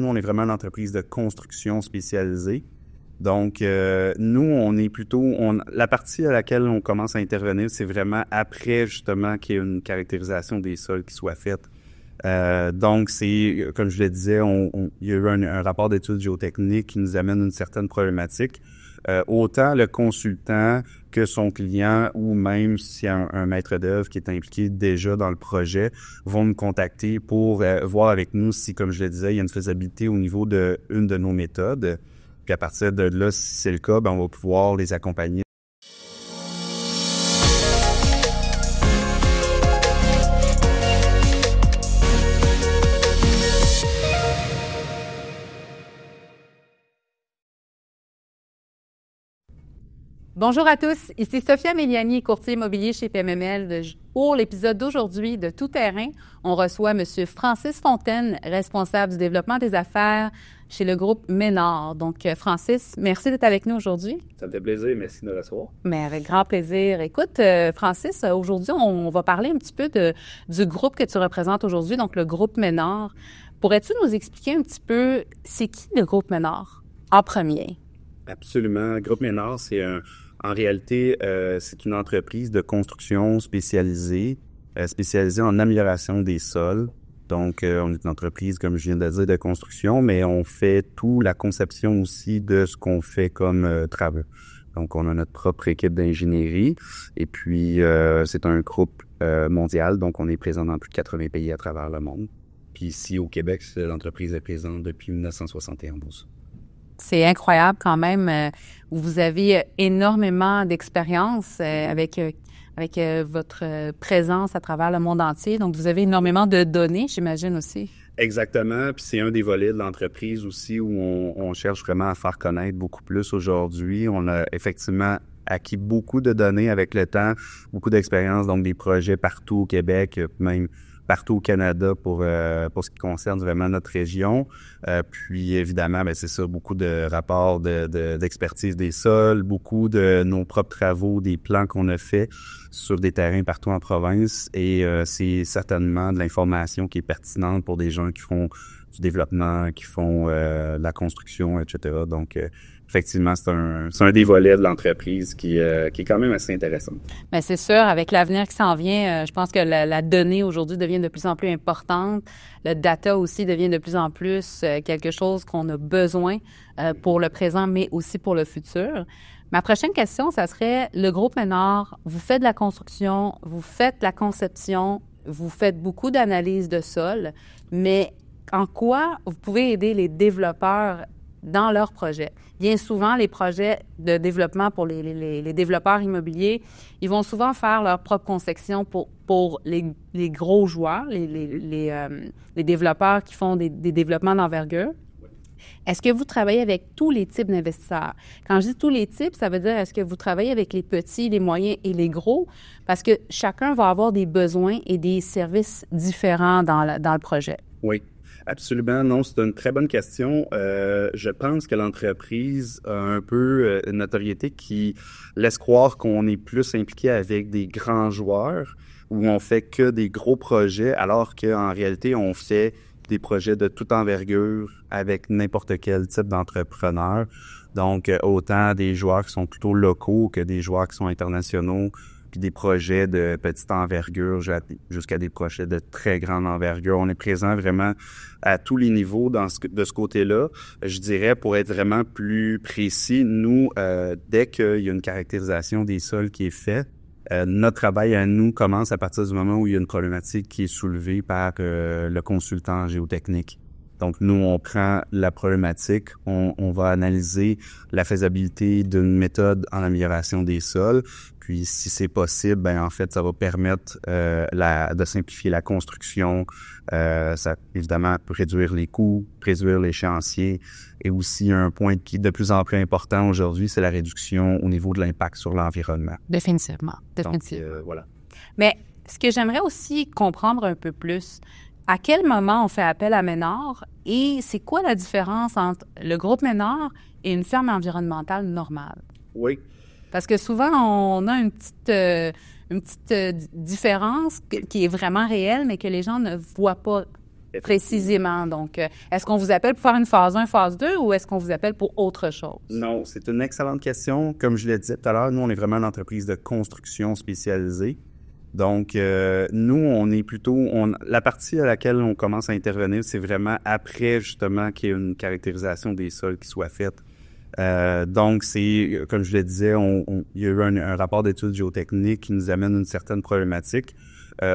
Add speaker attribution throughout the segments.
Speaker 1: Nous, on est vraiment une entreprise de construction spécialisée. Donc, nous, on est plutôt... la partie à laquelle on commence à intervenir, c'est vraiment après, justement, qu'il y ait une caractérisation des sols qui soit faite. Donc, c'est, comme je le disais, il y a eu un rapport d'études géotechniques qui nous amène une certaine problématique. Autant le consultant que son client ou même s'il y a un maître d'œuvre qui est impliqué déjà dans le projet vont nous contacter pour voir avec nous si, comme je le disais, il y a une faisabilité au niveau de une de nos méthodes. Puis à partir de là, si c'est le cas, on va pouvoir les accompagner.
Speaker 2: Bonjour à tous, ici Sophia Méliani, courtier immobilier chez PMML. Pour l'épisode d'aujourd'hui de Tout Terrain, on reçoit M. Francis Fontaine, responsable du développement des affaires chez le groupe Ménard. Donc, Francis, merci d'être avec nous aujourd'hui.
Speaker 1: Ça me fait plaisir, merci de me recevoir.
Speaker 2: Mais avec grand plaisir. Écoute, Francis, aujourd'hui, on va parler un petit peu du groupe que tu représentes aujourd'hui, donc le groupe Ménard. Pourrais-tu nous expliquer un petit peu, c'est qui le groupe Ménard en premier?
Speaker 1: Absolument. Le groupe Ménard, en réalité, c'est une entreprise de construction spécialisée en amélioration des sols. Donc, on est une entreprise, comme je viens de le dire, de construction, mais on fait tout la conception aussi de ce qu'on fait comme travaux. Donc, on a notre propre équipe d'ingénierie et puis c'est un groupe mondial, donc on est présent dans plus de 80 pays à travers le monde. Puis ici, au Québec, l'entreprise est présente depuis 1971.
Speaker 2: C'est incroyable quand même. Vous avez énormément d'expérience avec votre présence à travers le monde entier. Donc, vous avez énormément de données, j'imagine aussi.
Speaker 1: Exactement. Puis c'est un des volets de l'entreprise aussi où on cherche vraiment à faire connaître beaucoup plus aujourd'hui. On a effectivement acquis beaucoup de données avec le temps, beaucoup d'expérience, donc des projets partout au Québec, même partout au Canada pour ce qui concerne vraiment notre région. Puis évidemment, c'est ça, beaucoup de rapports d'expertise des sols, beaucoup de nos propres travaux, des plans qu'on a faits sur des terrains partout en province. Et c'est certainement de l'information qui est pertinente pour des gens qui font du développement, qui font la construction, etc. Donc, effectivement, c'est un des volets de l'entreprise qui est quand même assez intéressant.
Speaker 2: Bien, c'est sûr, avec l'avenir qui s'en vient, je pense que la donnée aujourd'hui devient de plus en plus importante. Le data aussi devient de plus en plus quelque chose qu'on a besoin pour le présent, mais aussi pour le futur. Ma prochaine question, ça serait, le groupe Ménard, vous faites de la construction, vous faites de la conception, vous faites beaucoup d'analyses de sol, mais en quoi vous pouvez aider les développeurs dans leurs projets? Bien souvent, les projets de développement pour les développeurs immobiliers, ils vont souvent faire leur propre conception pour les gros joueurs, les développeurs qui font des développements d'envergure. Est-ce que vous travaillez avec tous les types d'investisseurs? Quand je dis tous les types, ça veut dire est-ce que vous travaillez avec les petits, les moyens et les gros? Parce que chacun va avoir des besoins et des services différents dans le projet.
Speaker 1: Oui. Absolument, non, c'est une très bonne question. Je pense que l'entreprise a un peu une notoriété qui laisse croire qu'on est plus impliqué avec des grands joueurs où on fait que des gros projets, alors qu'en réalité, on fait des projets de toute envergure avec n'importe quel type d'entrepreneur. Donc, autant des joueurs qui sont plutôt locaux que des joueurs qui sont internationaux, puis des projets de petite envergure jusqu'à des projets de très grande envergure. On est présent vraiment à tous les niveaux de ce côté-là. Je dirais, pour être vraiment plus précis, nous, dès qu'il y a une caractérisation des sols qui est faite, notre travail à nous commence à partir du moment où il y a une problématique qui est soulevée par le consultant géotechnique. Donc, nous, on prend la problématique, on va analyser la faisabilité d'une méthode en amélioration des sols. Puis, si c'est possible, en fait, ça va permettre de simplifier la construction. Ça, évidemment, peut réduire les coûts, réduire l'échéancier. Et aussi, un point qui est de plus en plus important aujourd'hui, c'est la réduction au niveau de l'impact sur l'environnement.
Speaker 2: Définitivement.
Speaker 1: Donc, voilà.
Speaker 2: Mais ce que j'aimerais aussi comprendre un peu plus, à quel moment on fait appel à Ménard et c'est quoi la différence entre le groupe Ménard et une ferme environnementale normale?
Speaker 1: Oui.
Speaker 2: Parce que souvent, on a une petite différence qui est vraiment réelle, mais que les gens ne voient pas précisément. Donc, est-ce qu'on vous appelle pour faire une phase 1, phase 2 ou est-ce qu'on vous appelle pour autre chose?
Speaker 1: Non, c'est une excellente question. Comme je l'ai dit tout à l'heure, nous, on est vraiment une entreprise de construction spécialisée. Donc, nous, on est plutôt... la partie à laquelle on commence à intervenir, c'est vraiment après, justement, qu'il y ait une caractérisation des sols qui soit faite. Donc, c'est, comme je le disais, il y a eu un rapport d'études géotechniques qui nous amène une certaine problématique.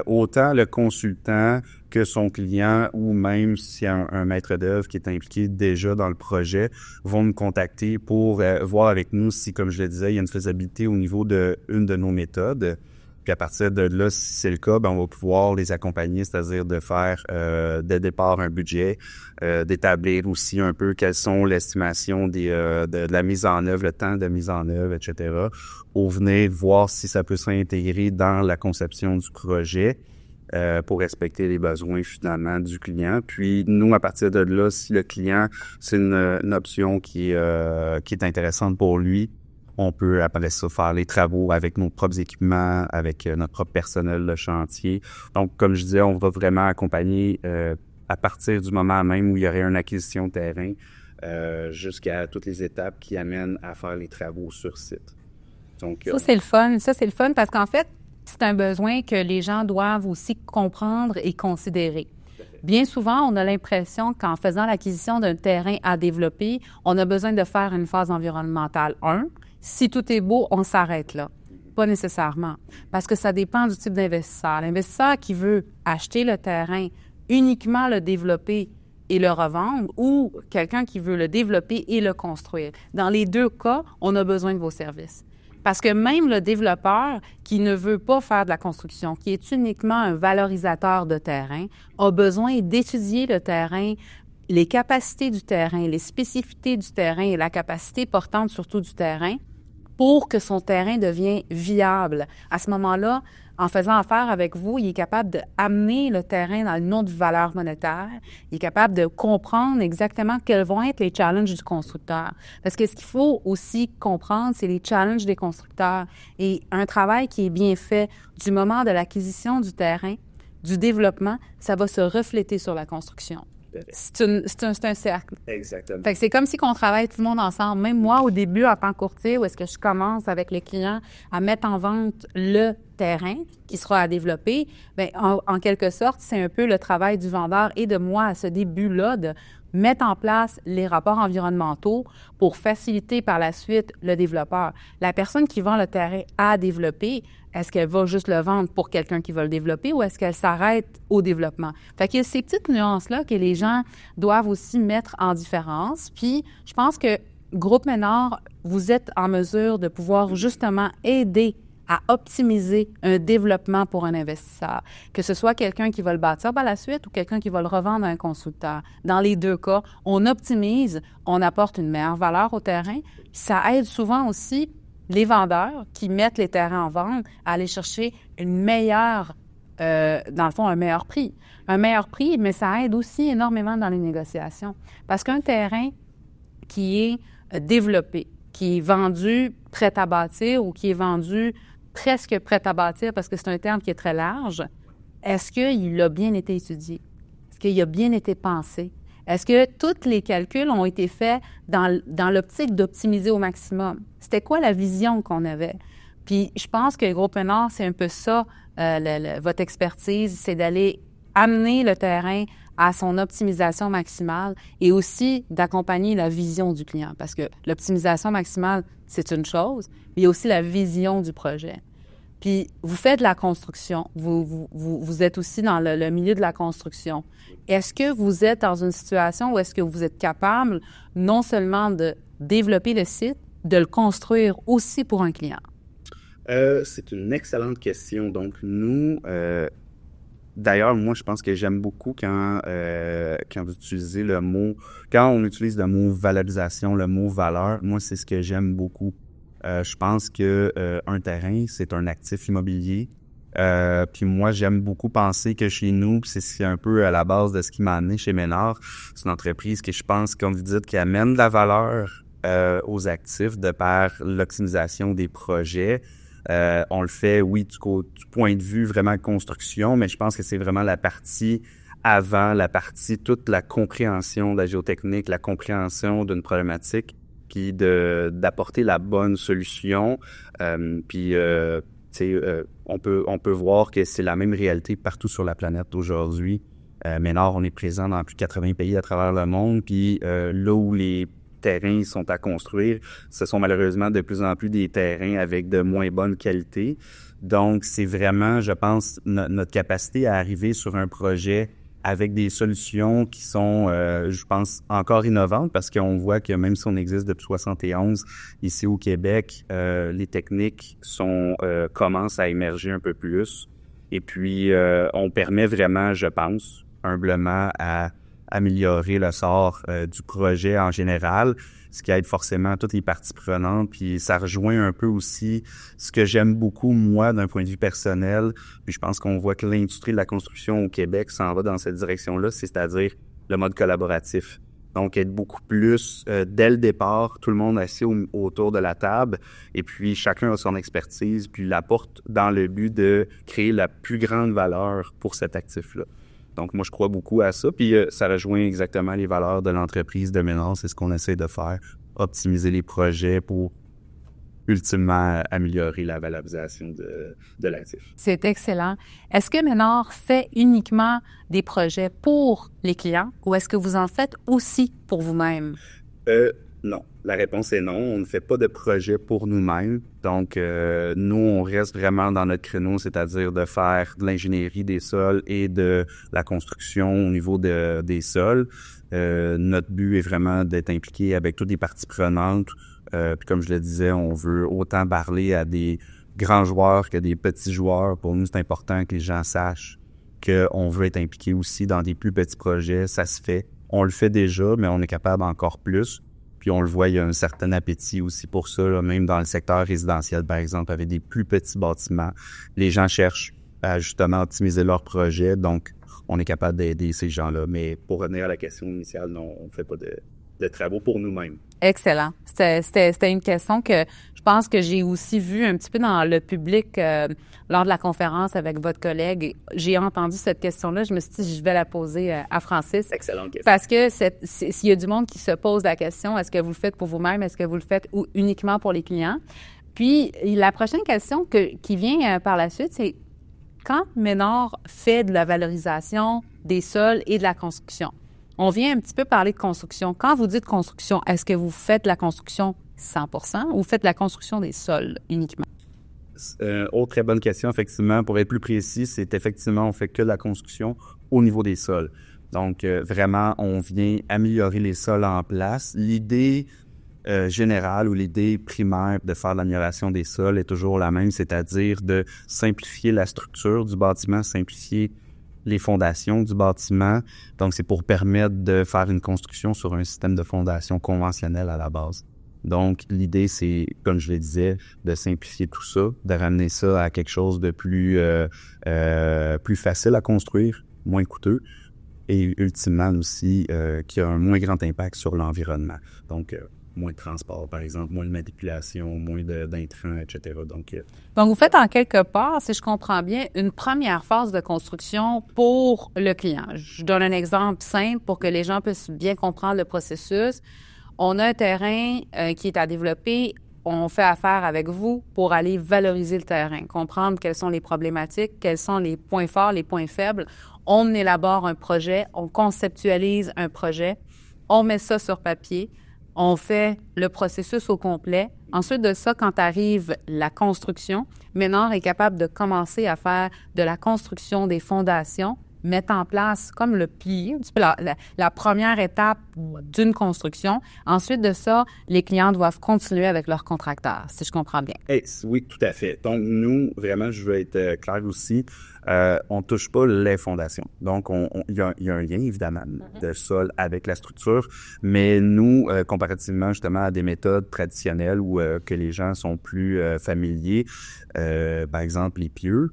Speaker 1: Autant le consultant que son client ou même s'il y a un maître d'œuvre qui est impliqué déjà dans le projet vont nous contacter pour voir avec nous si, comme je le disais, il y a une faisabilité au niveau d'une de nos méthodes. Puis à partir de là, si c'est le cas, ben on va pouvoir les accompagner, c'est-à-dire de faire de départ un budget, d'établir aussi un peu quelles sont l'estimation de la mise en œuvre, le temps de mise en œuvre, etc. Pour venir voir si ça peut s'intégrer dans la conception du projet pour respecter les besoins finalement du client. Puis nous, à partir de là, si le client, c'est une option qui est intéressante pour lui, on peut, après ça, faire les travaux avec nos propres équipements, avec notre propre personnel de chantier. Donc, comme je disais, on va vraiment accompagner à partir du moment même où il y aurait une acquisition de terrain jusqu'à toutes les étapes qui amènent à faire les travaux sur site. Donc,
Speaker 2: ça, c'est le fun. Ça, c'est le fun parce qu'en fait, c'est un besoin que les gens doivent aussi comprendre et considérer. Bien souvent, on a l'impression qu'en faisant l'acquisition d'un terrain à développer, on a besoin de faire une phase environnementale 1. Si tout est beau, on s'arrête là. Pas nécessairement, parce que ça dépend du type d'investisseur. L'investisseur qui veut acheter le terrain, uniquement le développer et le revendre, ou quelqu'un qui veut le développer et le construire. Dans les deux cas, on a besoin de vos services. Parce que même le développeur qui ne veut pas faire de la construction, qui est uniquement un valorisateur de terrain, a besoin d'étudier le terrain, les capacités du terrain, les spécificités du terrain et la capacité portante surtout du terrain pour que son terrain devienne viable. À ce moment-là, en faisant affaire avec vous, il est capable d'amener le terrain dans une autre valeur monétaire. Il est capable de comprendre exactement quels vont être les challenges du constructeur. Parce que ce qu'il faut aussi comprendre, c'est les challenges des constructeurs. Et un travail qui est bien fait du moment de l'acquisition du terrain, du développement, ça va se refléter sur la construction. C'est un cercle.
Speaker 1: Exactement.
Speaker 2: Fait que c'est comme si on travaille tout le monde ensemble. Même moi, au début, en tant que courtier, où est-ce que je commence avec les clients à mettre en vente le terrain qui sera à développer, bien, en quelque sorte, c'est un peu le travail du vendeur et de moi à ce début-là de mettre en place les rapports environnementaux pour faciliter par la suite le développeur. La personne qui vend le terrain à développer, est-ce qu'elle va juste le vendre pour quelqu'un qui va le développer ou est-ce qu'elle s'arrête au développement? Fait qu'il y a ces petites nuances-là que les gens doivent aussi mettre en différence. Puis, je pense que Groupe Ménard, vous êtes en mesure de pouvoir justement aider à optimiser un développement pour un investisseur, que ce soit quelqu'un qui va le bâtir par la suite ou quelqu'un qui va le revendre à un constructeur. Dans les deux cas, on optimise, on apporte une meilleure valeur au terrain. Ça aide souvent aussi les vendeurs qui mettent les terrains en vente à aller chercher une meilleure, dans le fond, un meilleur prix. Un meilleur prix, mais ça aide aussi énormément dans les négociations. Parce qu'un terrain qui est développé, qui est vendu prêt à bâtir ou qui est vendu presque prêt à bâtir, parce que c'est un terme qui est très large, est-ce qu'il a bien été étudié? Est-ce qu'il a bien été pensé? Est-ce que tous les calculs ont été faits dans l'optique d'optimiser au maximum? C'était quoi la vision qu'on avait? Puis je pense que Groupe Ménard, c'est un peu ça, votre expertise, c'est d'aller amener le terrain à son optimisation maximale et aussi d'accompagner la vision du client. Parce que l'optimisation maximale, c'est une chose, mais il y a aussi la vision du projet. Puis, vous faites de la construction. Vous êtes aussi dans le milieu de la construction. Est-ce que vous êtes dans une situation où est-ce que vous êtes capable non seulement de développer le site, de le construire aussi pour un client?
Speaker 1: C'est une excellente question. Donc, nous... D'ailleurs, moi, je pense que j'aime beaucoup quand vous utilisez le mot... Quand on utilise le mot valorisation, le mot valeur, moi, c'est ce que j'aime beaucoup. Je pense que un terrain, c'est un actif immobilier. Puis moi, j'aime beaucoup penser que chez nous, c'est un peu à la base de ce qui m'a amené chez Ménard. C'est une entreprise que je pense, comme vous dites, qui amène de la valeur aux actifs de par l'optimisation des projets. On le fait, oui, du point de vue vraiment construction, mais je pense que c'est vraiment la partie avant la partie, toute la compréhension de la géotechnique, la compréhension d'une problématique, puis d'apporter la bonne solution. On peut voir que c'est la même réalité partout sur la planète aujourd'hui. Ménard, on est présent dans plus de 80 pays à travers le monde, puis là où les terrains sont à construire, ce sont malheureusement de plus en plus des terrains avec de moins bonne qualité. Donc, c'est vraiment, je pense, notre capacité à arriver sur un projet avec des solutions qui sont, je pense, encore innovantes, parce qu'on voit que même si on existe depuis 71, ici au Québec, les techniques commencent à émerger un peu plus. Et puis, on permet vraiment, je pense, humblement, à améliorer le sort du projet en général, ce qui aide forcément toutes les parties prenantes. Puis ça rejoint un peu aussi ce que j'aime beaucoup, moi, d'un point de vue personnel. Puis je pense qu'on voit que l'industrie de la construction au Québec s'en va dans cette direction-là, c'est-à-dire le mode collaboratif. Donc, être beaucoup plus, dès le départ, tout le monde assis autour de la table, et puis chacun a son expertise, puis l'apporte dans le but de créer la plus grande valeur pour cet actif-là. Donc, moi, je crois beaucoup à ça. Puis, ça rejoint exactement les valeurs de l'entreprise de Ménard. C'est ce qu'on essaie de faire, optimiser les projets pour ultimement améliorer la valorisation de l'actif.
Speaker 2: C'est excellent. Est-ce que Ménard fait uniquement des projets pour les clients ou est-ce que vous en faites aussi pour vous-même?
Speaker 1: Non. La réponse est non. On ne fait pas de projet pour nous-mêmes. Donc, nous, on reste vraiment dans notre créneau, c'est-à-dire de faire de l'ingénierie des sols et de la construction au niveau des sols. Notre but est vraiment d'être impliqué avec toutes les parties prenantes. Puis comme je le disais, on veut autant parler à des grands joueurs que des petits joueurs. Pour nous, c'est important que les gens sachent qu'on veut être impliqué aussi dans des plus petits projets. Ça se fait. On le fait déjà, mais on est capable encore plus. Puis on le voit, il y a un certain appétit aussi pour ça, là, même dans le secteur résidentiel, par exemple, avec des plus petits bâtiments. Les gens cherchent à justement optimiser leurs projets, donc on est capable d'aider ces gens-là. Mais pour revenir à la question initiale, non, on ne fait pas de travaux pour nous-mêmes.
Speaker 2: Excellent. C'était une question que je pense que j'ai aussi vue un petit peu dans le public lors de la conférence avec votre collègue. J'ai entendu cette question-là. Je me suis dit, je vais la poser à Francis.
Speaker 1: Excellente question.
Speaker 2: Parce que s'il y a du monde qui se pose la question, est-ce que vous le faites pour vous-même? Est-ce que vous le faites uniquement pour les clients? Puis, la prochaine question qui vient par la suite, c'est quand Ménard fait de la valorisation des sols et de la construction, on vient un petit peu parler de construction. Quand vous dites construction, est-ce que vous faites la construction 100% ou vous faites la construction des sols uniquement?
Speaker 1: Autre très bonne question, effectivement. Pour être plus précis, c'est effectivement, on fait que la construction au niveau des sols. Donc, vraiment, on vient améliorer les sols en place. L'idée générale ou l'idée primaire de faire l'amélioration des sols est toujours la même, c'est-à-dire de simplifier la structure du bâtiment, simplifier les fondations du bâtiment. Donc, c'est pour permettre de faire une construction sur un système de fondation conventionnel à la base. Donc, l'idée, c'est, comme je le disais, de simplifier tout ça, de ramener ça à quelque chose de plus facile à construire, moins coûteux, et ultimement aussi qui a un moins grand impact sur l'environnement. Donc, moins de transport, par exemple, moins de manipulation, moins d'intrants, etc. Donc,
Speaker 2: vous faites en quelque part, si je comprends bien, une première phase de construction pour le client. Je donne un exemple simple pour que les gens puissent bien comprendre le processus. On a un terrain qui est à développer. On fait affaire avec vous pour aller valoriser le terrain, comprendre quelles sont les problématiques, quels sont les points forts, les points faibles. On élabore un projet, on conceptualise un projet, on met ça sur papier. On fait le processus au complet. Ensuite de ça, quand arrive la construction, Ménard est capable de commencer à faire de la construction des fondations, mettre en place comme le pilier, un petit peu la première étape d'une construction. Ensuite de ça, les clients doivent continuer avec leur contracteur, si je comprends bien.
Speaker 1: Oui, tout à fait. Donc, nous, vraiment, je veux être clair aussi, on ne touche pas les fondations. Donc, il y a un lien, évidemment, de sol avec la structure, mais nous, comparativement justement à des méthodes traditionnelles où que les gens sont plus familiers, par exemple, les pieux.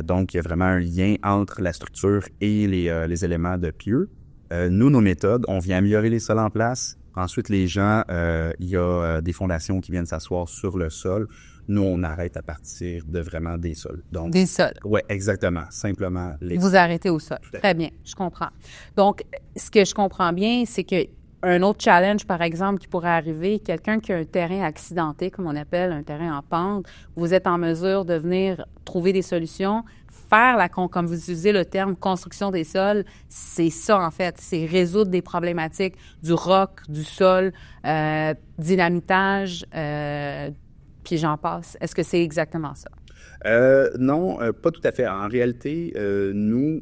Speaker 1: Donc, il y a vraiment un lien entre la structure et les éléments de pieux. Nous, nos méthodes, on vient améliorer les sols en place. Ensuite, les gens, il y a des fondations qui viennent s'asseoir sur le sol. nous, on arrête à partir de vraiment des sols. Donc,
Speaker 2: des sols.
Speaker 1: Oui, exactement. Simplement les
Speaker 2: Vous arrêtez au sol. Très bien, je comprends. Donc, ce que je comprends bien, c'est que un autre challenge, par exemple, qui pourrait arriver, quelqu'un qui a un terrain accidenté, comme on appelle un terrain en pente, vous êtes en mesure de venir trouver des solutions, faire comme vous utilisez le terme construction des sols, c'est ça en fait, c'est résoudre des problématiques du roc, du sol, dynamitage, puis j'en passe. Est-ce que c'est exactement ça?
Speaker 1: Non, pas tout à fait. En réalité, nous,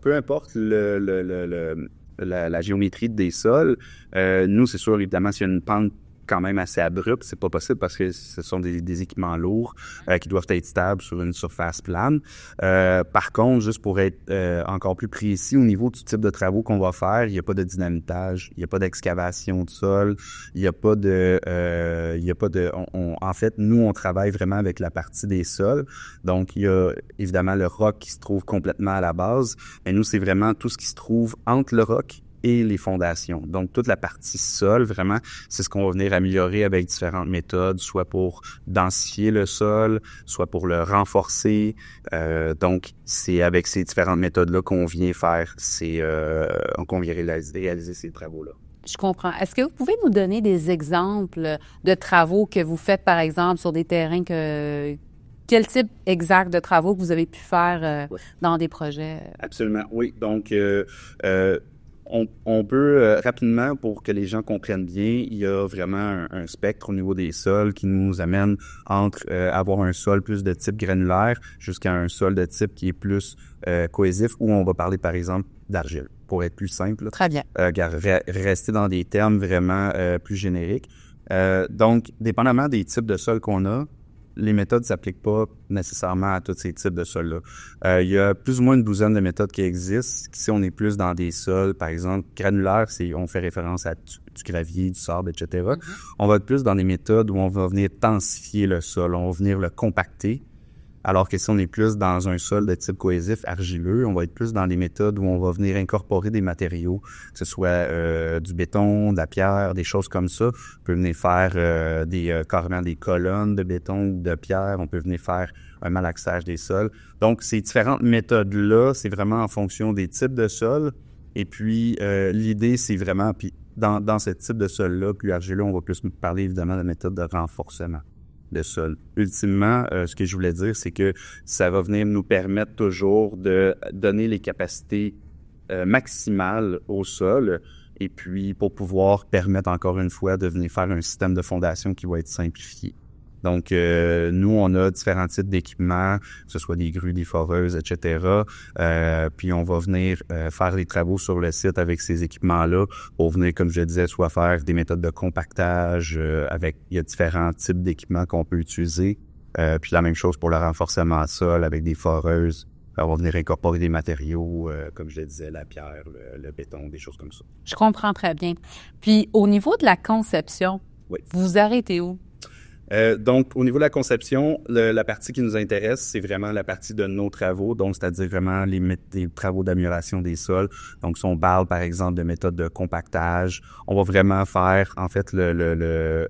Speaker 1: peu importe la géométrie des sols, nous, c'est sûr, évidemment, s'il y a une pente quand même assez abrupte, c'est pas possible parce que ce sont des équipements lourds qui doivent être stables sur une surface plane. Par contre, juste pour être encore plus précis au niveau du type de travaux qu'on va faire, il n'y a pas de dynamitage, il n'y a pas d'excavation de sol, il n'y a pas de... en fait, nous, on travaille vraiment avec la partie des sols. Donc, il y a évidemment le roc qui se trouve complètement à la base, mais nous, c'est vraiment tout ce qui se trouve entre le roc et les fondations. Donc, toute la partie sol, vraiment, c'est ce qu'on va venir améliorer avec différentes méthodes, soit pour densifier le sol, soit pour le renforcer. Donc, c'est avec ces différentes méthodes-là qu'on vient faire qu'on vient réaliser ces travaux-là.
Speaker 2: Je comprends. Est-ce que vous pouvez nous donner des exemples de travaux que vous faites, par exemple, sur des terrains Quel type exact de travaux que vous avez pu faire dans des projets?
Speaker 1: Absolument, oui. Donc, on peut rapidement, pour que les gens comprennent bien, il y a vraiment un spectre au niveau des sols qui nous amène entre avoir un sol plus de type granulaire jusqu'à un sol de type qui est plus cohésif, où on va parler par exemple d'argile, pour être plus simple.
Speaker 2: Très bien.
Speaker 1: Rester dans des termes vraiment plus génériques. Donc, dépendamment des types de sols qu'on a, les méthodes ne s'appliquent pas nécessairement à tous ces types de sols-là. Il y a plus ou moins une douzaine de méthodes qui existent. Si on est plus dans des sols, par exemple, granulaires, on fait référence à du gravier, du sable, etc. Mm-hmm. On va être plus dans des méthodes où on va venir densifier le sol, on va venir le compacter. Alors que si on est plus dans un sol de type cohésif, argileux, on va être plus dans des méthodes où on va venir incorporer des matériaux, que ce soit du béton, de la pierre, des choses comme ça. On peut venir faire carrément des colonnes de béton ou de pierre. On peut venir faire un malaxage des sols. Donc, ces différentes méthodes-là, c'est vraiment en fonction des types de sols. Et puis, l'idée, c'est vraiment, puis dans ce type de sol-là, plus argileux, on va plus parler évidemment de la méthode de renforcement de sol. Ultimement, ce que je voulais dire, c'est que ça va venir nous permettre toujours de donner les capacités maximales au sol et puis pour pouvoir permettre encore une fois de venir faire un système de fondation qui va être simplifié. Donc, nous, on a différents types d'équipements, que ce soit des grues, des foreuses, etc. Puis, on va venir faire des travaux sur le site avec ces équipements-là pour venir, comme je disais, soit faire des méthodes de compactage il y a différents types d'équipements qu'on peut utiliser. Puis, la même chose pour le renforcement à sol avec des foreuses. On va venir incorporer des matériaux, comme je le disais, la pierre, le béton, des choses comme ça.
Speaker 2: Je comprends très bien. Puis, au niveau de la conception, oui. Vous arrêtez où?
Speaker 1: Donc, au niveau de la conception, la partie qui nous intéresse, c'est vraiment la partie de nos travaux, donc c'est-à-dire vraiment les travaux d'amélioration des sols. Donc, si on parle, par exemple, de méthode de compactage, on va vraiment faire, en fait, le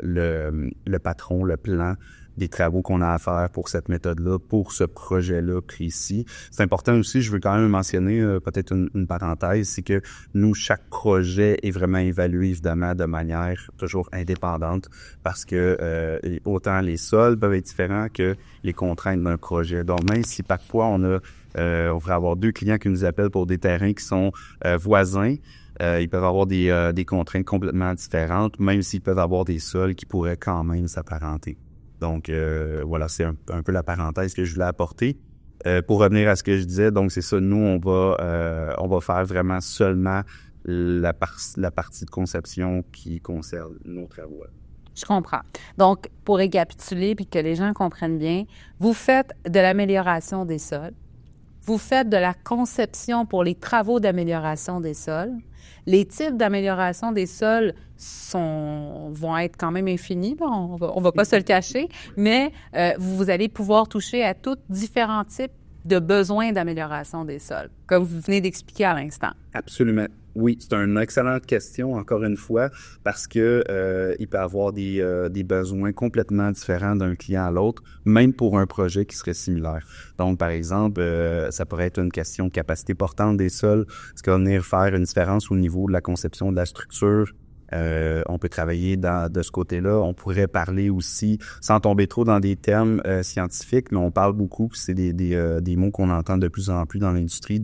Speaker 1: patron, le plan des travaux qu'on a à faire pour cette méthode-là, pour ce projet-là précis. C'est important aussi, je veux quand même mentionner peut-être une parenthèse, c'est que nous, chaque projet est vraiment évalué évidemment de manière toujours indépendante parce que autant les sols peuvent être différents que les contraintes d'un projet. Donc même si parfois on va avoir 2 clients qui nous appellent pour des terrains qui sont voisins, ils peuvent avoir des contraintes complètement différentes, même s'ils peuvent avoir des sols qui pourraient quand même s'apparenter. Donc, voilà, c'est un peu la parenthèse que je voulais apporter. Pour revenir à ce que je disais, donc c'est ça, nous, on va faire vraiment seulement la partie de conception qui concerne nos travaux.
Speaker 2: Je comprends. Donc, pour récapituler puis que les gens comprennent bien, vous faites de l'amélioration des sols, vous faites de la conception pour les travaux d'amélioration des sols. Les types d'amélioration des sols vont être quand même infinis, on va pas se le cacher, mais vous allez pouvoir toucher à tous différents types de besoins d'amélioration des sols, comme vous venez d'expliquer à l'instant.
Speaker 1: Absolument. Oui, c'est une excellente question, encore une fois, parce que il peut y avoir des besoins complètement différents d'un client à l'autre, même pour un projet qui serait similaire. Donc, par exemple, ça pourrait être une question de capacité portante des sols, ce qui va venir faire une différence au niveau de la conception de la structure. On peut travailler de ce côté-là. On pourrait parler aussi, sans tomber trop dans des termes scientifiques, mais on parle beaucoup, c'est des mots qu'on entend de plus en plus dans l'industrie,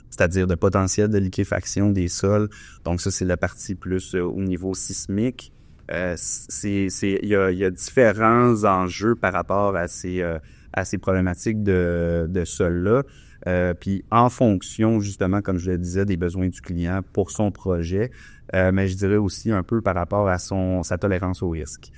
Speaker 1: c'est-à-dire de potentiel de liquéfaction des sols. Donc ça, c'est la partie plus au niveau sismique. Il y a différents enjeux par rapport à ces problématiques de sol-là. Puis en fonction, justement, comme je le disais, des besoins du client pour son projet, mais je dirais aussi un peu par rapport à sa tolérance au risque.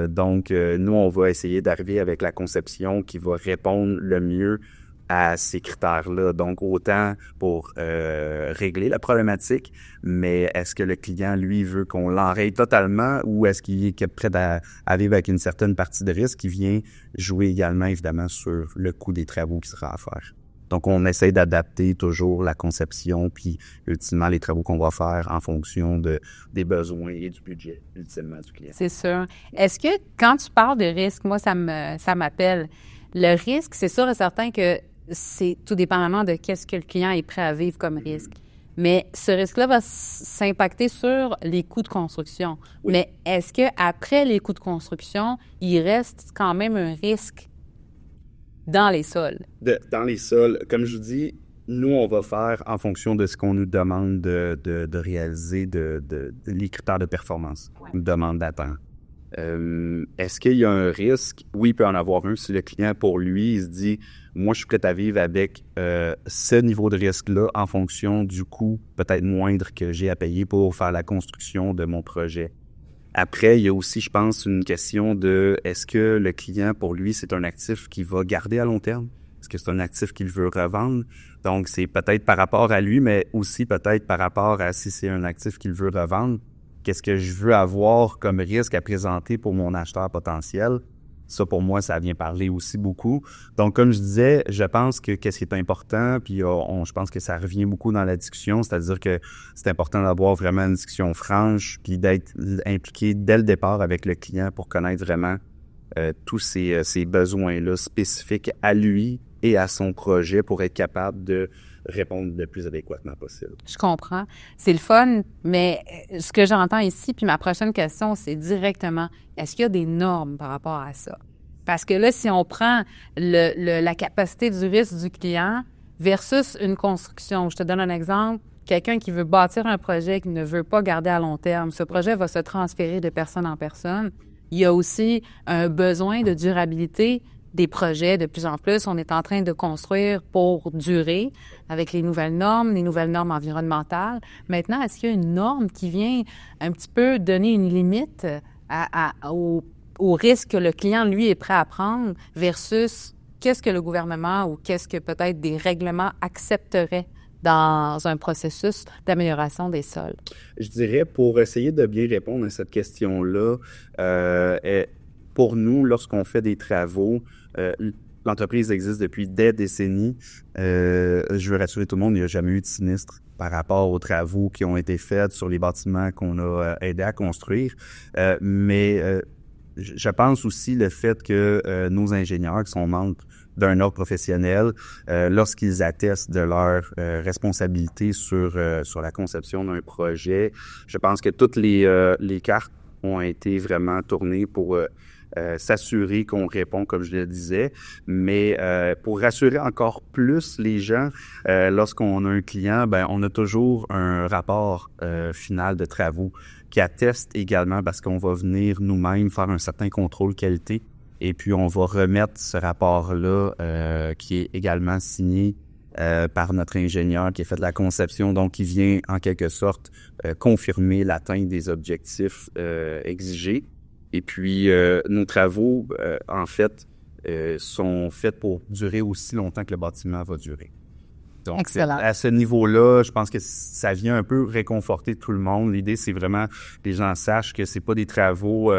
Speaker 1: Donc, nous, on va essayer d'arriver avec la conception qui va répondre le mieux à ces critères-là. Donc, autant pour régler la problématique, mais est-ce que le client, lui, veut qu'on l'enraye totalement ou est-ce qu'il est prêt à vivre avec une certaine partie de risque qui vient jouer également, évidemment, sur le coût des travaux qui sera à faire. Donc, on essaie d'adapter toujours la conception, puis ultimement les travaux qu'on va faire en fonction des besoins et du budget, ultimement, du client.
Speaker 2: C'est sûr. Est-ce que quand tu parles de risque, moi, ça m'appelle. Le risque, c'est sûr et certain que c'est tout dépendamment de qu'est-ce que le client est prêt à vivre comme risque. Mais ce risque-là va s'impacter sur les coûts de construction.
Speaker 1: Oui.
Speaker 2: Mais est-ce qu'après les coûts de construction, il reste quand même un risque dans les sols?
Speaker 1: Dans les sols, comme je vous dis, nous, on va faire en fonction de ce qu'on nous demande de réaliser, les critères de performance,
Speaker 2: Ouais.
Speaker 1: nous demande d'atteindre. Est-ce qu'il y a un risque? Oui, il peut en avoir un. Si le client, pour lui, il se dit, moi, je suis prêt à vivre avec ce niveau de risque-là en fonction du coût peut-être moindre que j'ai à payer pour faire la construction de mon projet. Après, il y a aussi, je pense, une question de est-ce que le client, pour lui, c'est un actif qu'il va garder à long terme? Est-ce que c'est un actif qu'il veut revendre? Donc, c'est peut-être par rapport à lui, mais aussi peut-être par rapport à si c'est un actif qu'il veut revendre. Qu'est-ce que je veux avoir comme risque à présenter pour mon acheteur potentiel? Ça, pour moi, ça vient parler aussi beaucoup. Donc, comme je disais, je pense que qu'est-ce qui est important, puis je pense que ça revient beaucoup dans la discussion, c'est-à-dire que c'est important d'avoir vraiment une discussion franche, puis d'être impliqué dès le départ avec le client pour connaître vraiment tous ces besoins-là spécifiques à lui et à son projet pour être capable de répondre le plus adéquatement possible.
Speaker 2: Je comprends. C'est le fun, mais ce que j'entends ici, puis ma prochaine question, c'est directement, est-ce qu'il y a des normes par rapport à ça? Parce que là, si on prend la capacité du risque du client versus une construction, je te donne un exemple, quelqu'un qui veut bâtir un projet qu'il ne veut pas garder à long terme, ce projet va se transférer de personne en personne. Il y a aussi un besoin de durabilité des projets de plus en plus. On est en train de construire pour durer avec les nouvelles normes environnementales. Maintenant, est-ce qu'il y a une norme qui vient un petit peu donner une limite au risque que le client, lui, est prêt à prendre versus qu'est-ce que le gouvernement ou qu'est-ce que peut-être des règlements accepteraient dans un processus d'amélioration des sols?
Speaker 1: Je dirais, pour essayer de bien répondre à cette question-là, pour nous, lorsqu'on fait des travaux, l'entreprise existe depuis des décennies. Je veux rassurer tout le monde, il n'y a jamais eu de sinistre par rapport aux travaux qui ont été faits sur les bâtiments qu'on a aidé à construire. Mais je pense aussi le fait que nos ingénieurs qui sont membres d'un ordre professionnel, lorsqu'ils attestent de leur responsabilité sur la conception d'un projet, je pense que toutes les cartes ont été vraiment tournées pour s'assurer qu'on répond, comme je le disais, mais pour rassurer encore plus les gens, lorsqu'on a un client, ben on a toujours un rapport final de travaux qui atteste également parce qu'on va venir nous-mêmes faire un certain contrôle qualité et puis on va remettre ce rapport-là qui est également signé par notre ingénieur qui a fait la conception, donc qui vient en quelque sorte confirmer l'atteinte des objectifs exigés. Et puis, nos travaux, en fait, sont faits pour durer aussi longtemps que le bâtiment va durer. Donc,
Speaker 2: excellent.
Speaker 1: À ce niveau-là, je pense que ça vient un peu réconforter tout le monde. L'idée, c'est vraiment que les gens sachent que c'est pas des travaux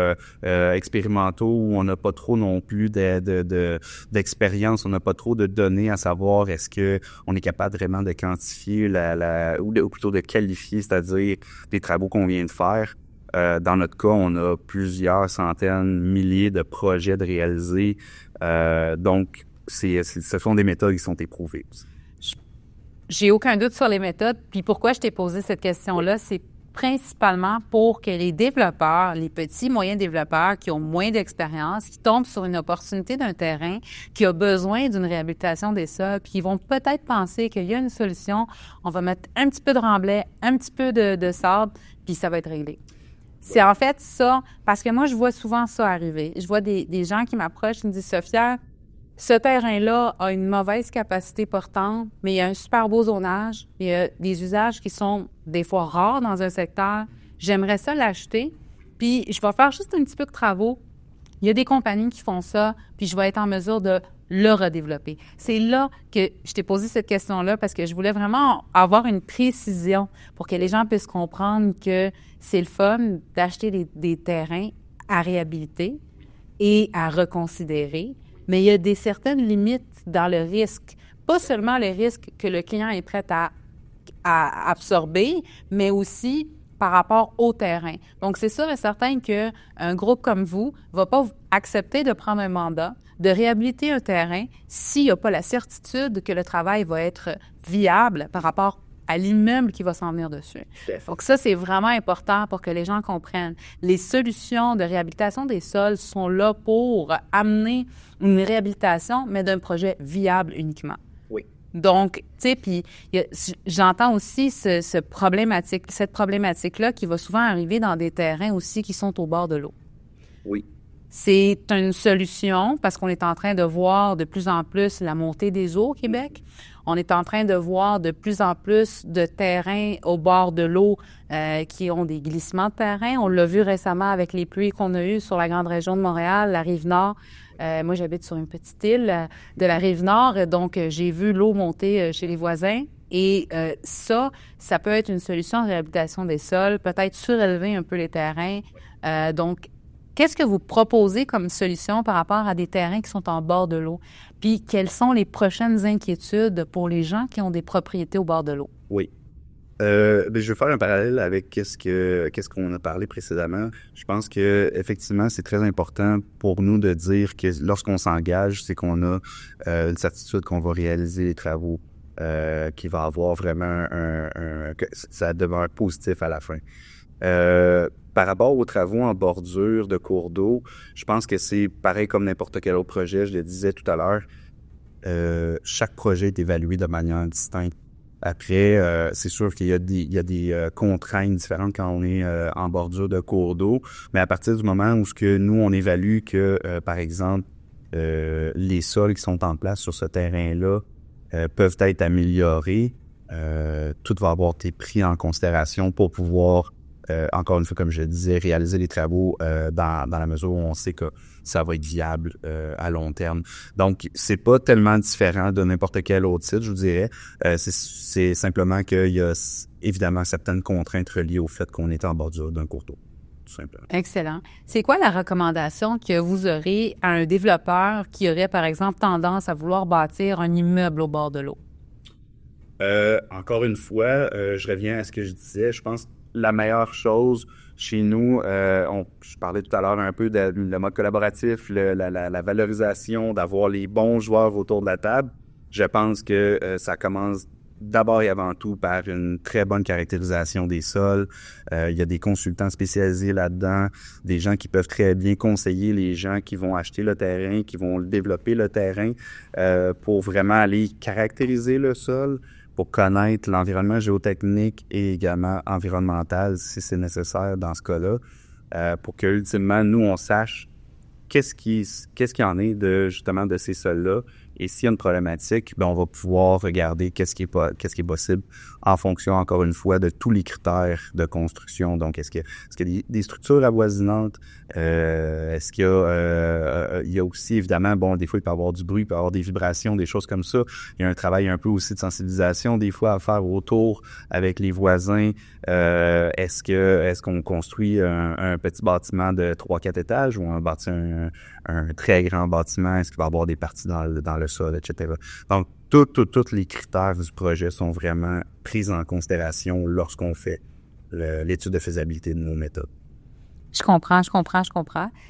Speaker 1: expérimentaux où on n'a pas trop non plus d'expérience, on n'a pas trop de données à savoir est-ce que on est capable vraiment de quantifier ou plutôt de qualifier, c'est-à-dire des travaux qu'on vient de faire. Dans notre cas, on a plusieurs centaines, milliers de projets de réaliser. Donc, ce sont des méthodes qui sont éprouvées aussi.
Speaker 2: J'ai aucun doute sur les méthodes. Puis pourquoi je t'ai posé cette question-là, c'est principalement pour que les développeurs, les petits, moyens développeurs qui ont moins d'expérience, qui tombent sur une opportunité d'un terrain qui a besoin d'une réhabilitation des sols, puis qui vont peut-être penser qu'il y a une solution, on va mettre un petit peu de remblai, un petit peu de sable, puis ça va être réglé. C'est en fait ça, parce que moi, je vois souvent ça arriver. Je vois des gens qui m'approchent, qui me disent « Sophia, ce terrain-là a une mauvaise capacité portante, mais il y a un super beau zonage, il y a des usages qui sont des fois rares dans un secteur. J'aimerais ça l'acheter, puis je vais faire juste un petit peu de travaux. Il y a des compagnies qui font ça, puis je vais être en mesure de le redévelopper. » C'est là que je t'ai posé cette question-là parce que je voulais vraiment avoir une précision pour que les gens puissent comprendre que c'est le fun d'acheter des terrains à réhabiliter et à reconsidérer. Mais il y a certaines limites dans le risque. Pas seulement le risque que le client est prêt à absorber, mais aussi par rapport au terrain. Donc, c'est sûr et certain qu'un groupe comme vous ne va pas accepter de prendre un mandat, de réhabiliter un terrain s'il n'y a pas la certitude que le travail va être viable par rapport à l'immeuble qui va s'en venir dessus. Donc ça, c'est vraiment important pour que les gens comprennent. Les solutions de réhabilitation des sols sont là pour amener une réhabilitation, mais d'un projet viable uniquement.
Speaker 1: Oui.
Speaker 2: Donc, tu sais, puis j'entends aussi cette problématique-là qui va souvent arriver dans des terrains aussi qui sont au bord de l'eau.
Speaker 1: Oui.
Speaker 2: C'est une solution parce qu'on est en train de voir de plus en plus la montée des eaux au Québec. On est en train de voir de plus en plus de terrains au bord de l'eau qui ont des glissements de terrain. On l'a vu récemment avec les pluies qu'on a eues sur la grande région de Montréal, la Rive-Nord. Moi, j'habite sur une petite île de la Rive-Nord, donc j'ai vu l'eau monter chez les voisins. Et ça peut être une solution de réhabilitation des sols, peut-être surélever un peu les terrains. Donc, qu'est-ce que vous proposez comme solution par rapport à des terrains qui sont en bord de l'eau? Puis, quelles sont les prochaines inquiétudes pour les gens qui ont des propriétés au bord de l'eau?
Speaker 1: Oui. Je vais faire un parallèle avec qu'est-ce qu'on a parlé précédemment. Je pense que effectivement, c'est très important pour nous de dire que lorsqu'on s'engage, c'est qu'on a une certitude qu'on va réaliser les travaux, qui va avoir vraiment que ça demeure positif à la fin. Par rapport aux travaux en bordure de cours d'eau, je pense que c'est pareil comme n'importe quel autre projet. Je le disais tout à l'heure, chaque projet est évalué de manière distincte. Après, c'est sûr qu'il y a des contraintes différentes quand on est en bordure de cours d'eau, mais à partir du moment où nous, on évalue que, par exemple, les sols qui sont en place sur ce terrain-là peuvent être améliorés, tout va avoir été pris en considération pour pouvoir encore une fois, comme je disais, réaliser les travaux dans la mesure où on sait que ça va être viable à long terme. Donc, c'est pas tellement différent de n'importe quel autre site, je vous dirais. C'est simplement qu'il y a évidemment certaines contraintes reliées au fait qu'on est en bordure d'un cours d'eau, tout simplement.
Speaker 2: Excellent. C'est quoi la recommandation que vous aurez à un développeur qui aurait, par exemple, tendance à vouloir bâtir un immeuble au bord de l'eau?
Speaker 1: Encore une fois, je reviens à ce que je disais. Je pense la meilleure chose chez nous, je parlais tout à l'heure un peu de le mode collaboratif, la valorisation, d'avoir les bons joueurs autour de la table. Je pense que ça commence d'abord et avant tout par une très bonne caractérisation des sols. Il y a des consultants spécialisés là-dedans, des gens qui peuvent très bien conseiller les gens qui vont acheter le terrain, qui vont développer le terrain pour vraiment aller caractériser le sol, pour connaître l'environnement géotechnique et également environnemental, si c'est nécessaire dans ce cas-là, pour que ultimement nous on sache qu'est-ce qui en est justement de ces sols-là, Et s'il y a une problématique, ben on va pouvoir regarder qu'est-ce qui est possible en fonction, encore une fois, de tous les critères de construction. Donc, est-ce qu'il y a des structures avoisinantes? Est-ce qu'il y a, il y a aussi, évidemment, bon, des fois, il peut y avoir du bruit, il peut y avoir des vibrations, des choses comme ça. Il y a un travail un peu aussi de sensibilisation, des fois, à faire autour avec les voisins. Est-ce qu'on construit un petit bâtiment de 3-4 étages ou un très grand bâtiment? Est-ce qu'il va y avoir des parties dans le sol, etc. Donc, tous les critères du projet sont vraiment pris en considération lorsqu'on fait l'étude de faisabilité de nos méthodes.
Speaker 2: Je comprends.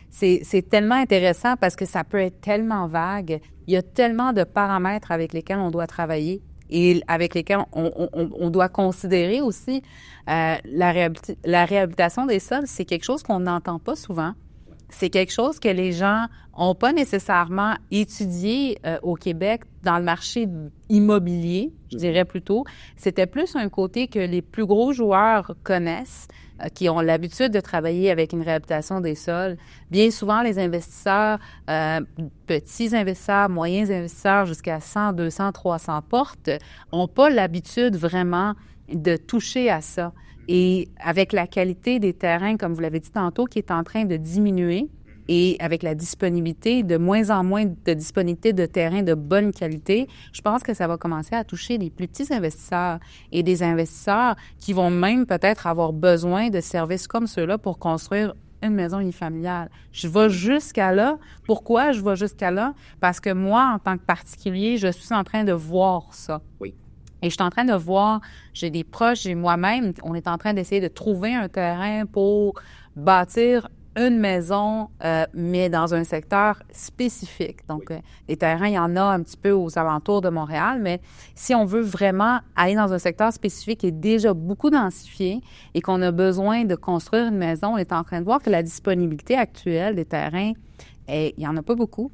Speaker 2: C'est tellement intéressant parce que ça peut être tellement vague. Il y a tellement de paramètres avec lesquels on doit travailler et avec lesquels on doit considérer aussi. La réhabilitation des sols, c'est quelque chose qu'on n'entend pas souvent. C'est quelque chose que les gens n'ont pas nécessairement étudié au Québec dans le marché immobilier, je dirais plutôt. C'était plus un côté que les plus gros joueurs connaissent, qui ont l'habitude de travailler avec une réhabilitation des sols. Bien souvent, les investisseurs, petits investisseurs, moyens investisseurs, jusqu'à 100, 200, 300 portes, n'ont pas l'habitude vraiment de toucher à ça. Et avec la qualité des terrains, comme vous l'avez dit tantôt, qui est en train de diminuer, et avec la disponibilité, de moins en moins de disponibilité de terrains de bonne qualité, je pense que ça va commencer à toucher les plus petits investisseurs et des investisseurs qui vont même peut-être avoir besoin de services comme ceux-là pour construire une maison unifamiliale. Je vais jusqu'à là. Pourquoi je vais jusqu'à là? Parce que moi, en tant que particulier, je suis en train de voir ça.
Speaker 1: Oui.
Speaker 2: Et je suis en train de voir, j'ai des proches, j'ai moi-même, on est en train d'essayer de trouver un terrain pour bâtir une maison, mais dans un secteur spécifique. Donc, les terrains, il y en a un petit peu aux alentours de Montréal, mais si on veut vraiment aller dans un secteur spécifique qui est déjà beaucoup densifié et qu'on a besoin de construire une maison, on est en train de voir que la disponibilité actuelle des terrains, il n'y en a pas beaucoup.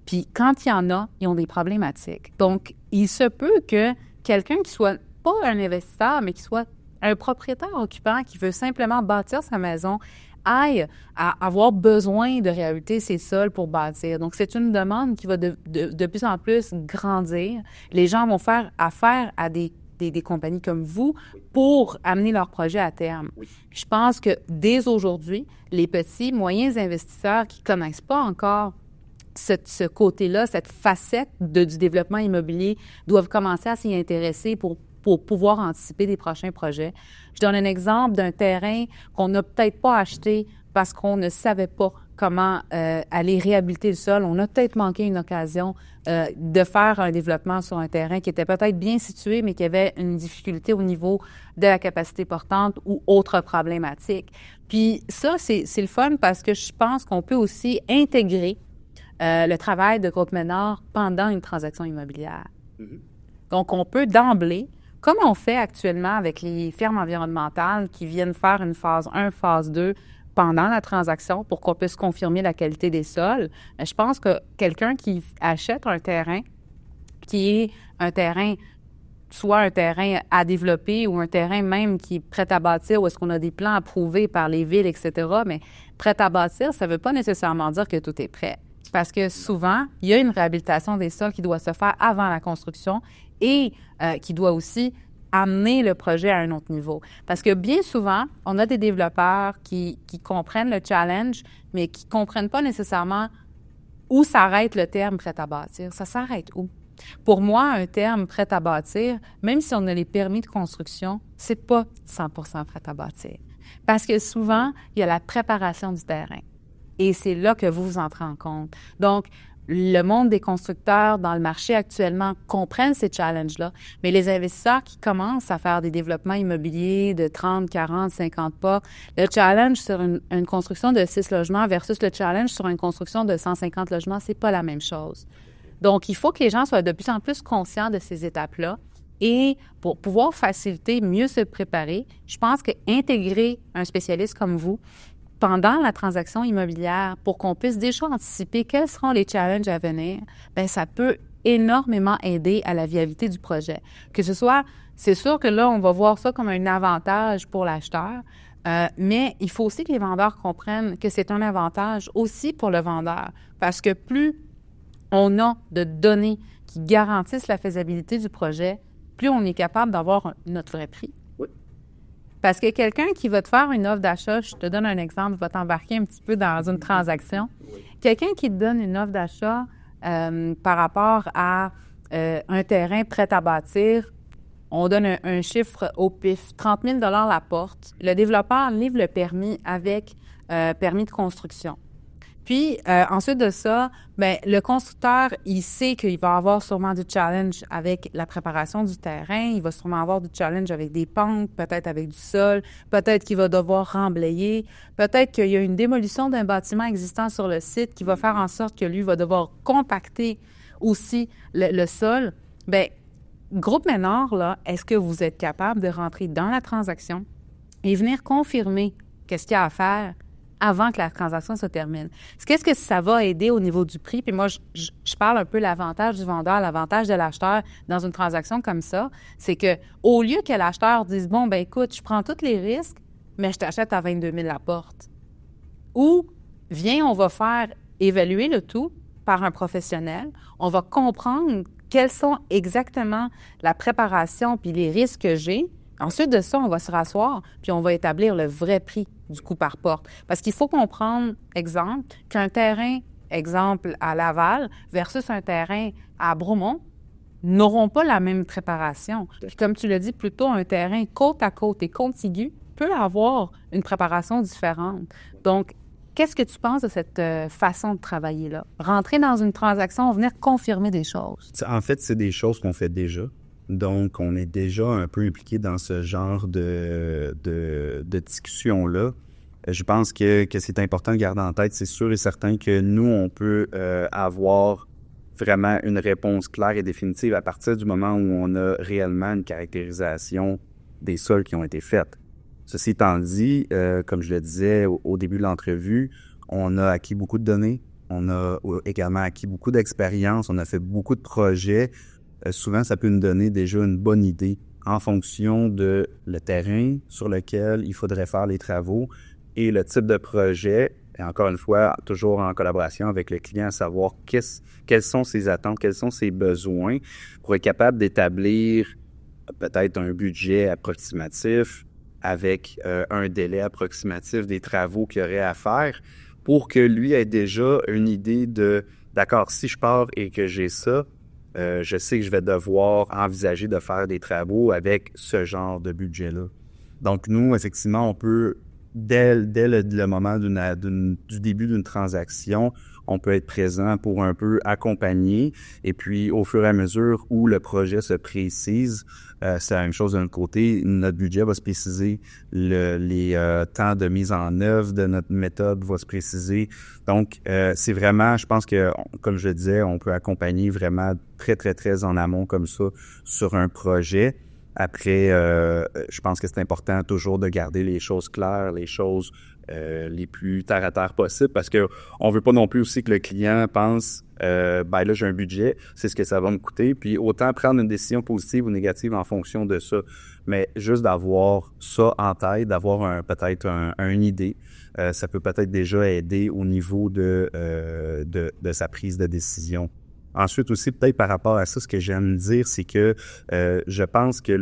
Speaker 2: Puis, quand il y en a, ils ont des problématiques. Donc, il se peut que quelqu'un qui soit pas un investisseur, mais qui soit un propriétaire occupant qui veut simplement bâtir sa maison, aille à avoir besoin de réhabiliter ses sols pour bâtir. Donc, c'est une demande qui va de plus en plus grandir. Les gens vont faire affaire à des compagnies comme vous pour amener leur projet à terme.
Speaker 1: Oui.
Speaker 2: Je pense que dès aujourd'hui, les petits, moyens investisseurs qui ne connaissent pas encore ce côté-là, cette facette du développement immobilier, doivent commencer à s'y intéresser pour pouvoir anticiper des prochains projets. Je donne un exemple d'un terrain qu'on n'a peut-être pas acheté parce qu'on ne savait pas comment aller réhabiliter le sol. On a peut-être manqué une occasion de faire un développement sur un terrain qui était peut-être bien situé, mais qui avait une difficulté au niveau de la capacité portante ou autre problématique. Puis ça, c'est le fun parce que je pense qu'on peut aussi intégrer le travail de Groupe Ménard pendant une transaction immobilière. Mm-hmm. Donc, on peut d'emblée, comme on fait actuellement avec les firmes environnementales qui viennent faire une phase 1, phase 2 pendant la transaction pour qu'on puisse confirmer la qualité des sols, je pense que quelqu'un qui achète un terrain qui est un terrain, soit un terrain à développer ou un terrain même qui est prêt à bâtir ou est-ce qu'on a des plans approuvés par les villes, etc., mais prêt à bâtir, ça ne veut pas nécessairement dire que tout est prêt. Parce que souvent, il y a une réhabilitation des sols qui doit se faire avant la construction et qui doit aussi amener le projet à un autre niveau. Parce que bien souvent, on a des développeurs qui comprennent le challenge, mais qui ne comprennent pas nécessairement où s'arrête le terme prêt à bâtir. Ça s'arrête où? Pour moi, un terme prêt à bâtir, même si on a les permis de construction, c'est pas 100% prêt à bâtir. Parce que souvent, il y a la préparation du terrain. Et c'est là que vous entrez en compte. Donc, le monde des constructeurs dans le marché actuellement comprennent ces challenges-là, mais les investisseurs qui commencent à faire des développements immobiliers de 30, 40, 50 pas, le challenge sur une construction de 6 logements versus le challenge sur une construction de 150 logements, c'est pas la même chose. Donc, il faut que les gens soient de plus en plus conscients de ces étapes-là. Et pour pouvoir faciliter, mieux se préparer, je pense qu'intégrer un spécialiste comme vous pendant la transaction immobilière pour qu'on puisse déjà anticiper quels seront les challenges à venir, bien, ça peut énormément aider à la viabilité du projet. Que ce soit, c'est sûr que là, on va voir ça comme un avantage pour l'acheteur, mais il faut aussi que les vendeurs comprennent que c'est un avantage aussi pour le vendeur. Parce que plus on a de données qui garantissent la faisabilité du projet, plus on est capable d'avoir notre vrai prix.
Speaker 1: Oui.
Speaker 2: Parce que quelqu'un qui va te faire une offre d'achat, je te donne un exemple, va t'embarquer un petit peu dans une transaction.
Speaker 1: Oui.
Speaker 2: Quelqu'un qui te donne une offre d'achat par rapport à un terrain prêt à bâtir, on donne un chiffre au pif, 30 000 la porte. Le développeur livre le permis avec permis de construction. Puis, ensuite de ça, bien, le constructeur, il sait qu'il va avoir sûrement du challenge avec la préparation du terrain. Il va sûrement avoir du challenge avec des pentes, peut-être avec du sol, peut-être qu'il va devoir remblayer, peut-être qu'il y a une démolition d'un bâtiment existant sur le site qui va faire en sorte que lui va devoir compacter aussi le sol. Bien, Groupe Ménard, là, est-ce que vous êtes capable de rentrer dans la transaction et venir confirmer qu'est-ce qu'il y a à faire avant que la transaction se termine? Qu'est-ce que ça va aider au niveau du prix? Puis moi, je parle un peu l'avantage du vendeur, l'avantage de l'acheteur dans une transaction comme ça, c'est que au lieu que l'acheteur dise, bon, ben écoute, je prends tous les risques, mais je t'achète à 22 000 la porte. Ou, viens, on va faire évaluer le tout par un professionnel, on va comprendre quelles sont exactement la préparation puis les risques que j'ai. Ensuite de ça, on va se rasseoir puis on va établir le vrai prix du coût par porte. Parce qu'il faut comprendre, exemple, qu'un terrain, exemple, à Laval versus un terrain à Bromont n'auront pas la même préparation. Puis comme tu l'as dit, plutôt un terrain côte à côte et contigu peut avoir une préparation différente. Donc, qu'est-ce que tu penses de cette façon de travailler-là? Rentrer dans une transaction, venir confirmer des choses.
Speaker 1: En fait, c'est des choses qu'on fait déjà. Donc, on est déjà un peu impliqué dans ce genre de discussion-là. Je pense que c'est important de garder en tête, c'est sûr et certain que nous, on peut avoir vraiment une réponse claire et définitive à partir du moment où on a réellement une caractérisation des sols qui ont été faites. Ceci étant dit, comme je le disais au début de l'entrevue, on a acquis beaucoup de données, on a également acquis beaucoup d'expérience, on a fait beaucoup de projets. Souvent, ça peut nous donner déjà une bonne idée en fonction de le terrain sur lequel il faudrait faire les travaux et le type de projet. Et encore une fois, toujours en collaboration avec le client, à savoir quelles sont ses attentes, quels sont ses besoins pour être capable d'établir peut-être un budget approximatif avec un délai approximatif des travaux qu'il y aurait à faire pour que lui ait déjà une idée de, d'accord, si je pars et que j'ai ça, je sais que je vais devoir envisager de faire des travaux avec ce genre de budget-là. Donc, nous, effectivement, on peut, dès le moment du début d'une transaction, on peut être présent pour un peu accompagner. Et puis, au fur et à mesure où le projet se précise, c'est la même chose d'un côté. Notre budget va se préciser, les temps de mise en œuvre de notre méthode va se préciser. Donc, c'est vraiment, je pense que, comme je le disais, on peut accompagner vraiment très, très, très en amont comme ça sur un projet. Après, je pense que c'est important toujours de garder les choses claires, les choses les plus terre à terre possible, parce que on veut pas non plus aussi que le client pense ben là j'ai un budget, c'est ce que ça va me coûter, puis autant prendre une décision positive ou négative en fonction de ça. Mais juste d'avoir ça en tête, d'avoir peut-être une idée, ça peut peut-être déjà aider au niveau de sa prise de décision. Ensuite aussi, peut-être par rapport à ça, ce que j'aime dire, c'est que je pense que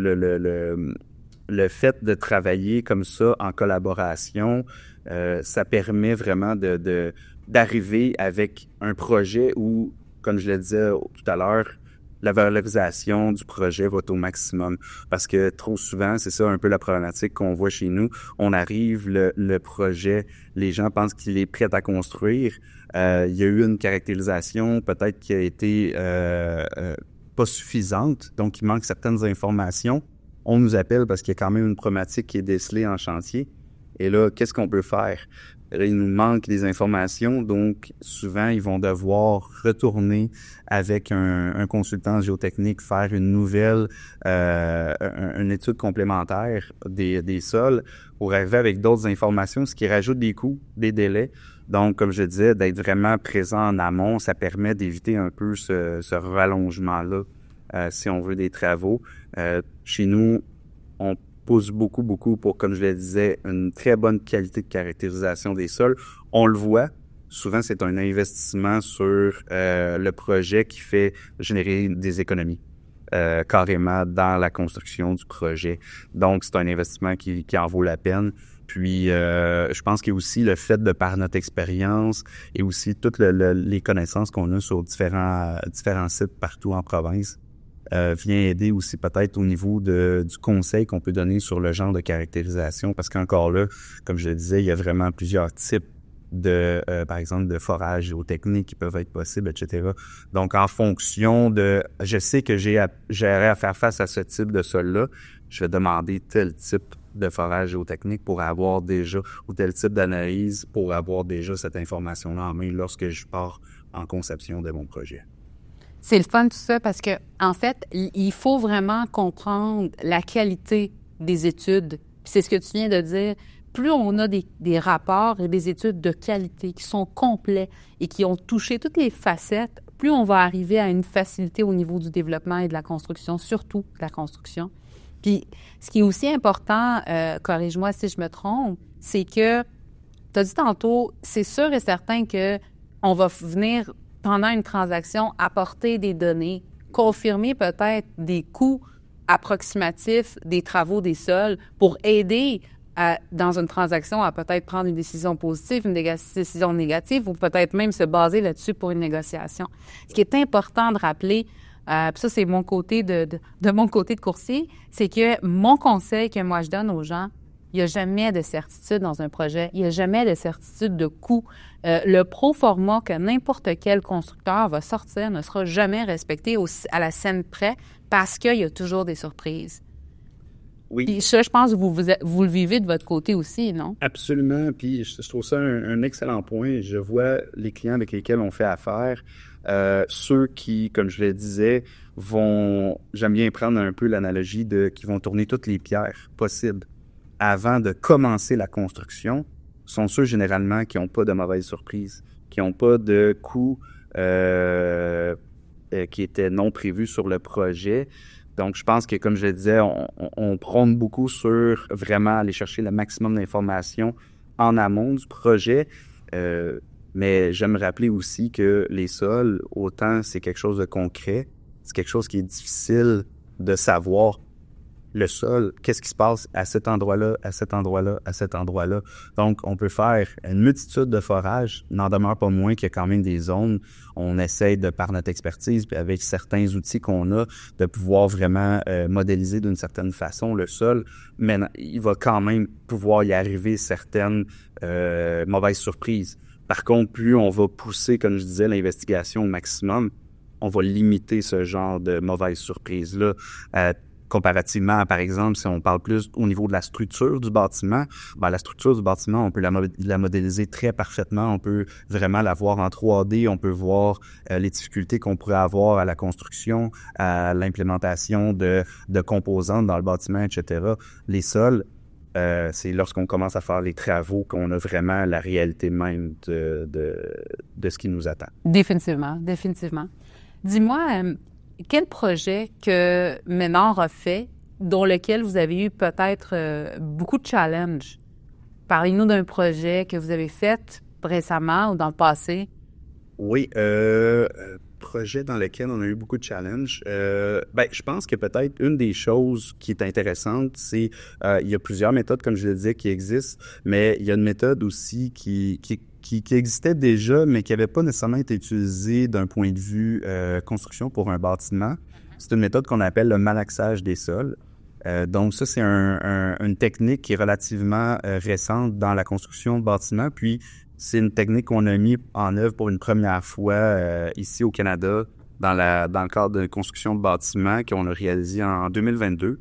Speaker 1: le fait de travailler comme ça en collaboration, ça permet vraiment d'arriver avec un projet où, comme je le disais tout à l'heure, la valorisation du projet va être au maximum. Parce que trop souvent, c'est ça un peu la problématique qu'on voit chez nous. On arrive, le projet, les gens pensent qu'il est prêt à construire. Il y a eu une caractérisation peut-être qui a été pas suffisante, donc il manque certaines informations. On nous appelle parce qu'il y a quand même une problématique qui est décelée en chantier. Et là, qu'est-ce qu'on peut faire? Il nous manque des informations, donc souvent, ils vont devoir retourner avec un consultant géotechnique, faire une nouvelle, une étude complémentaire des sols pour arriver avec d'autres informations, ce qui rajoute des coûts, des délais. Donc, comme je disais, d'être vraiment présent en amont, ça permet d'éviter un peu ce rallongement-là, si on veut des travaux. Chez nous, on pousse beaucoup pour, comme je le disais, une très bonne qualité de caractérisation des sols. On le voit souvent c'est un investissement sur le projet qui fait générer des économies. Carrément dans la construction du projet. Donc, c'est un investissement qui en vaut la peine. Puis, je pense qu'il y a aussi le fait de par notre expérience et aussi toutes les connaissances qu'on a sur différents sites partout en province vient aider aussi peut-être au niveau du conseil qu'on peut donner sur le genre de caractérisation. Parce qu'encore là, comme je le disais, il y a vraiment plusieurs types par exemple, de forage géotechnique qui peuvent être possibles, etc. Donc, en fonction je sais que j'aurais à faire face à ce type de sol-là, je vais demander tel type de forage géotechnique pour avoir déjà, ou tel type d'analyse pour avoir déjà cette information-là en main lorsque je pars en conception de mon projet.
Speaker 2: C'est le fun tout ça parce que, en fait, il faut vraiment comprendre la qualité des études. Puis c'est ce que tu viens de dire. Plus on a des rapports et des études de qualité qui sont complets et qui ont touché toutes les facettes, plus on va arriver à une facilité au niveau du développement et de la construction, surtout de la construction. Puis, ce qui est aussi important, corrige-moi si je me trompe, c'est que, tu as dit tantôt, c'est sûr et certain que on va venir, pendant une transaction, apporter des données, confirmer peut-être des coûts approximatifs des travaux des sols pour aider dans une transaction à peut-être prendre une décision positive, une décision négative ou peut-être même se baser là-dessus pour une négociation. Ce qui est important de rappeler, puis ça c'est mon côté de mon côté de courtier, c'est que mon conseil que moi je donne aux gens, il n'y a jamais de certitude dans un projet, il n'y a jamais de certitude de coût. Le pro-forma que n'importe quel constructeur va sortir ne sera jamais respecté à la scène près parce qu'il y a toujours des surprises.
Speaker 1: Oui.
Speaker 2: Puis ça, je pense que vous le vivez de votre côté aussi, non?
Speaker 1: Absolument. Puis je trouve ça un excellent point. Je vois les clients avec lesquels on fait affaire, ceux qui, comme je le disais, j'aime bien prendre un peu l'analogie qui vont tourner toutes les pierres possibles avant de commencer la construction, sont ceux généralement qui n'ont pas de mauvaises surprises, qui n'ont pas de coûts qui étaient non prévus sur le projet. Donc, je pense que, comme je le disais, on prône beaucoup sur vraiment aller chercher le maximum d'informations en amont du projet. Mais j'aime rappeler aussi que les sols, autant c'est quelque chose de concret, c'est quelque chose qui est difficile de savoir. Le sol, qu'est-ce qui se passe à cet endroit-là, à cet endroit-là, à cet endroit-là. Donc, on peut faire une multitude de forages, n'en demeure pas moins qu'il y a quand même des zones. On essaie de, par notre expertise, puis avec certains outils qu'on a, de pouvoir vraiment modéliser d'une certaine façon le sol. Mais il va quand même pouvoir y arriver certaines mauvaises surprises. Par contre, plus on va pousser, comme je disais, l'investigation au maximum, on va limiter ce genre de mauvaises surprises-là. Comparativement, par exemple, si on parle plus au niveau de la structure du bâtiment, la structure du bâtiment, on peut la modéliser très parfaitement. On peut vraiment la voir en 3D. On peut voir les difficultés qu'on pourrait avoir à la construction, à l'implémentation de composantes dans le bâtiment, etc. Les sols, c'est lorsqu'on commence à faire les travaux qu'on a vraiment la réalité même de ce qui nous attend.
Speaker 2: Définitivement, définitivement. Dis-moi, quel projet que Ménard a fait, dans lequel vous avez eu peut-être beaucoup de challenges? Parlez-nous d'un projet que vous avez fait récemment ou dans le passé.
Speaker 1: Oui, projet dans lequel on a eu beaucoup de challenges. Je pense que peut-être une des choses qui est intéressante, c'est il y a plusieurs méthodes, comme je le disais, qui existent, mais il y a une méthode aussi qui existait déjà, mais qui n'avait pas nécessairement été utilisée d'un point de vue construction pour un bâtiment. C'est une méthode qu'on appelle le malaxage des sols. Donc ça, c'est une technique qui est relativement récente dans la construction de bâtiments. Puis, c'est une technique qu'on a mis en œuvre pour une première fois ici au Canada dans le cadre de construction de bâtiments qu'on a réalisé en 2022.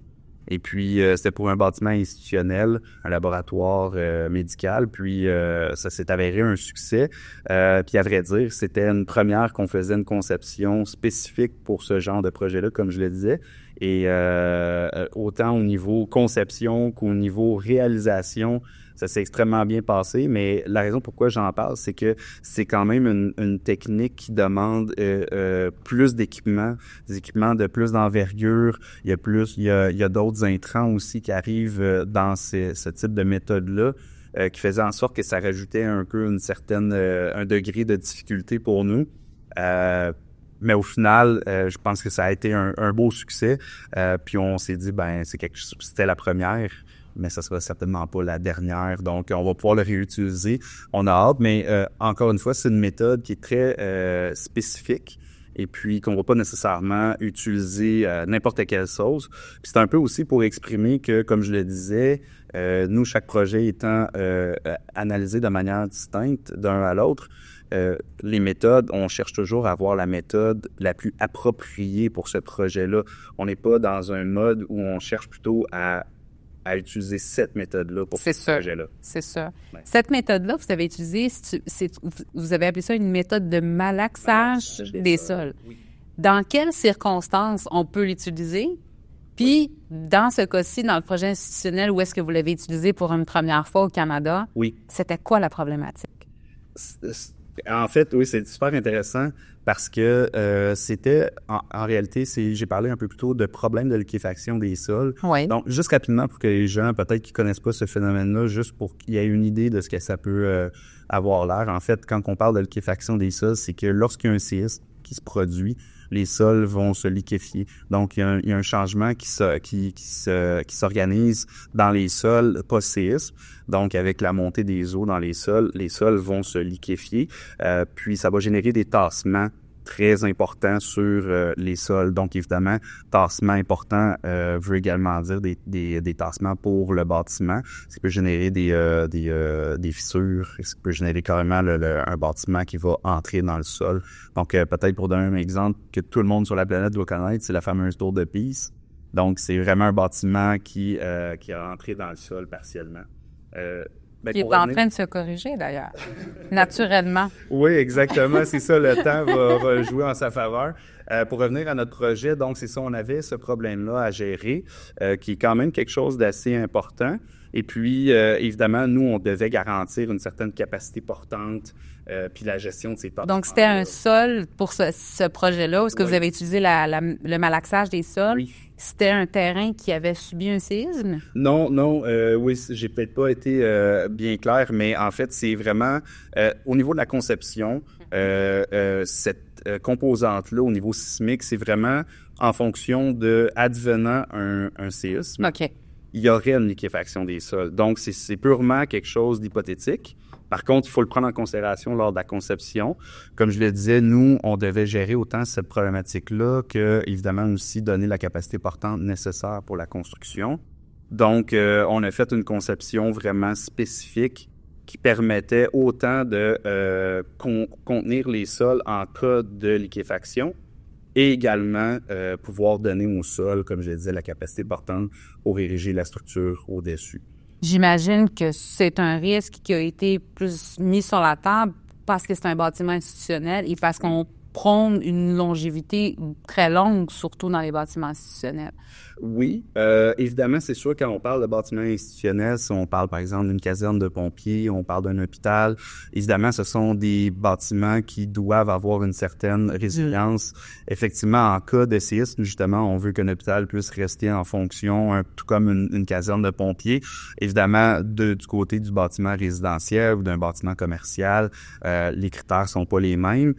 Speaker 1: Et puis, c'était pour un bâtiment institutionnel, un laboratoire médical. Puis, ça s'est avéré un succès. Puis, à vrai dire, c'était une première qu'on faisait une conception spécifique pour ce genre de projet-là, comme je le disais. Et autant au niveau conception qu'au niveau réalisation, ça s'est extrêmement bien passé. Mais la raison pourquoi j'en parle, c'est que c'est quand même une technique qui demande plus d'équipements, des équipements de plus d'envergure. Il y a d'autres intrants aussi qui arrivent dans ce type de méthode-là. qui faisait en sorte que ça rajoutait un peu un degré de difficulté pour nous. Mais au final, je pense que ça a été un beau succès. Puis on s'est dit, c'était la première, mais ça sera certainement pas la dernière. Donc, on va pouvoir le réutiliser. On a hâte, mais encore une fois, c'est une méthode qui est très spécifique et puis qu'on va pas nécessairement utiliser n'importe quelle sauce. Puis c'est un peu aussi pour exprimer que, comme je le disais, nous, chaque projet étant analysé de manière distincte d'un à l'autre, les méthodes, on cherche toujours à avoir la méthode la plus appropriée pour ce projet-là. On n'est pas dans un mode où on cherche plutôt à utiliser cette méthode-là pour ce projet-là.
Speaker 2: C'est ça.
Speaker 1: Ouais.
Speaker 2: Cette méthode-là, vous avez utilisé, vous avez appelé ça une méthode de malaxage des sols.
Speaker 1: Oui.
Speaker 2: Dans quelles circonstances on peut l'utiliser? Puis, dans ce cas-ci, dans le projet institutionnel, où est-ce que vous l'avez utilisé pour une première fois au Canada?
Speaker 1: Oui.
Speaker 2: C'était quoi la problématique?
Speaker 1: En fait, oui, c'est super intéressant parce que c'était, en réalité, j'ai parlé un peu plus tôt de problème de liquéfaction des sols.
Speaker 2: Oui.
Speaker 1: Donc, juste rapidement pour que les gens, peut-être qui connaissent pas ce phénomène-là, juste pour qu'il y ait une idée de ce que ça peut avoir l'air. En fait, quand on parle de liquéfaction des sols, c'est que lorsqu'il y a un séisme qui se produit, les sols vont se liquéfier. Donc, il y a un changement qui s'organise dans les sols post-séisme. Donc, avec la montée des eaux dans les sols vont se liquéfier. Puis, ça va générer des tassements très importants sur les sols. Donc, évidemment, tassement important veut également dire des tassements pour le bâtiment. Ça peut générer des fissures. Ça peut générer carrément un bâtiment qui va entrer dans le sol. Donc, peut-être pour donner un exemple que tout le monde sur la planète doit connaître, c'est la fameuse tour de Pise. Donc, c'est vraiment un bâtiment qui a entré dans le sol partiellement.
Speaker 2: Qui est en train de se corriger, d'ailleurs, naturellement.
Speaker 1: Oui, exactement. C'est ça, le temps va jouer en sa faveur. Pour revenir à notre projet, donc c'est ça, on avait ce problème-là à gérer, qui est quand même quelque chose d'assez important. Et puis, évidemment, nous, on devait garantir une certaine capacité portante, puis la gestion de ces tassements.
Speaker 2: Donc, c'était un sol pour ce projet-là, où est-ce que vous avez utilisé le malaxage des sols?
Speaker 1: Oui.
Speaker 2: C'était un terrain qui avait subi un séisme?
Speaker 1: Non, oui, j'ai peut-être pas été bien clair, mais en fait, c'est vraiment au niveau de la conception, cette composante-là au niveau sismique, c'est vraiment en fonction de advenant un séisme.
Speaker 2: OK.
Speaker 1: Il y aurait une liquéfaction des sols. Donc, c'est purement quelque chose d'hypothétique. Par contre, il faut le prendre en considération lors de la conception. Comme je le disais, nous, on devait gérer autant cette problématique-là que, évidemment, aussi donner la capacité portante nécessaire pour la construction. Donc, on a fait une conception vraiment spécifique qui permettait autant de contenir les sols en cas de liquéfaction et également pouvoir donner au sol, comme je le disais, la capacité portante pour ériger la structure au-dessus.
Speaker 2: J'imagine que c'est un risque qui a été plus mis sur la table parce que c'est un bâtiment institutionnel et parce qu'on prône une longévité très longue, surtout dans les bâtiments institutionnels.
Speaker 1: Oui, évidemment, c'est sûr, quand on parle de bâtiments institutionnels, si on parle par exemple d'une caserne de pompiers, on parle d'un hôpital, évidemment, ce sont des bâtiments qui doivent avoir une certaine résilience. Effectivement, en cas de séisme, justement, on veut qu'un hôpital puisse rester en fonction, tout comme une caserne de pompiers. Évidemment, du côté du bâtiment résidentiel ou d'un bâtiment commercial, les critères sont pas les mêmes.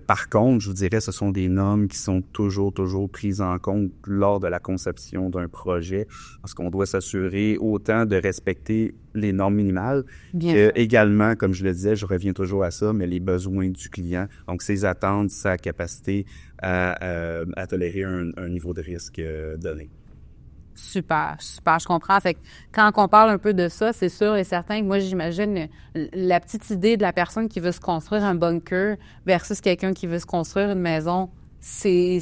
Speaker 1: Par contre, je vous dirais, ce sont des normes qui sont toujours prises en compte lors de la conception d'un projet, parce qu'on doit s'assurer autant de respecter les normes minimales que également, comme je le disais, je reviens toujours à ça, mais les besoins du client, donc ses attentes, sa capacité à tolérer un niveau de risque donné.
Speaker 2: Super, je comprends. Fait que quand on parle un peu de ça, c'est sûr et certain que moi, j'imagine la petite idée de la personne qui veut se construire un bunker versus quelqu'un qui veut se construire une maison. C'est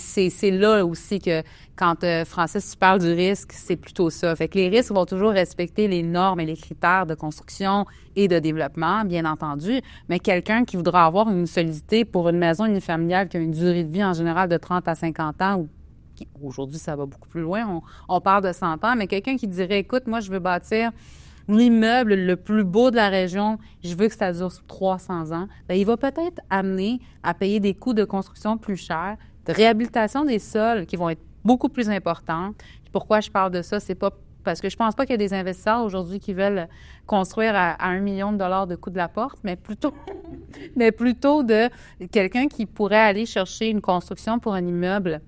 Speaker 2: là aussi que quand Francis, tu parles du risque, c'est plutôt ça. Fait que les risques vont toujours respecter les normes et les critères de construction et de développement, bien entendu, mais quelqu'un qui voudra avoir une solidité pour une maison unifamiliale qui a une durée de vie en général de 30 à 50 ans, ou aujourd'hui, ça va beaucoup plus loin, on parle de 100 ans, mais quelqu'un qui dirait, écoute, moi, je veux bâtir l'immeuble le plus beau de la région, je veux que ça dure 300 ans, bien, il va peut-être amener à payer des coûts de construction plus chers, de réhabilitation des sols qui vont être beaucoup plus importants. Pourquoi je parle de ça? C'est pas parce que je pense pas qu'il y a des investisseurs aujourd'hui qui veulent construire à 1 million de dollars de coût de la porte, mais plutôt de quelqu'un qui pourrait aller chercher une construction pour un immeuble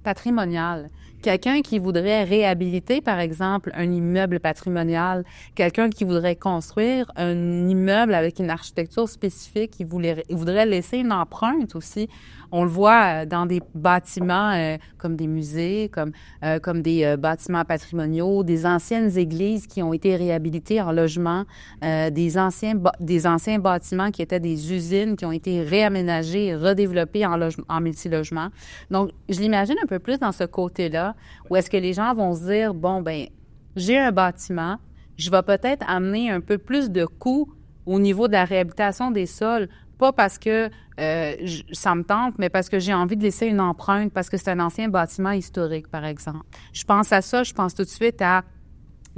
Speaker 2: patrimonial. Quelqu'un qui voudrait réhabiliter, par exemple, un immeuble patrimonial, quelqu'un qui voudrait construire un immeuble avec une architecture spécifique, il voudrait laisser une empreinte aussi. On le voit dans des bâtiments comme des musées, comme des bâtiments patrimoniaux, des anciennes églises qui ont été réhabilitées en logement, des anciens bâtiments qui étaient des usines qui ont été réaménagés et redéveloppés en multilogement. Donc, je l'imagine un peu plus dans ce côté-là, où est-ce que les gens vont se dire, bon, ben, j'ai un bâtiment, je vais peut-être amener un peu plus de coûts au niveau de la réhabilitation des sols, pas parce que ça me tente, mais parce que j'ai envie de laisser une empreinte, parce que c'est un ancien bâtiment historique, par exemple. Je pense à ça, je pense tout de suite à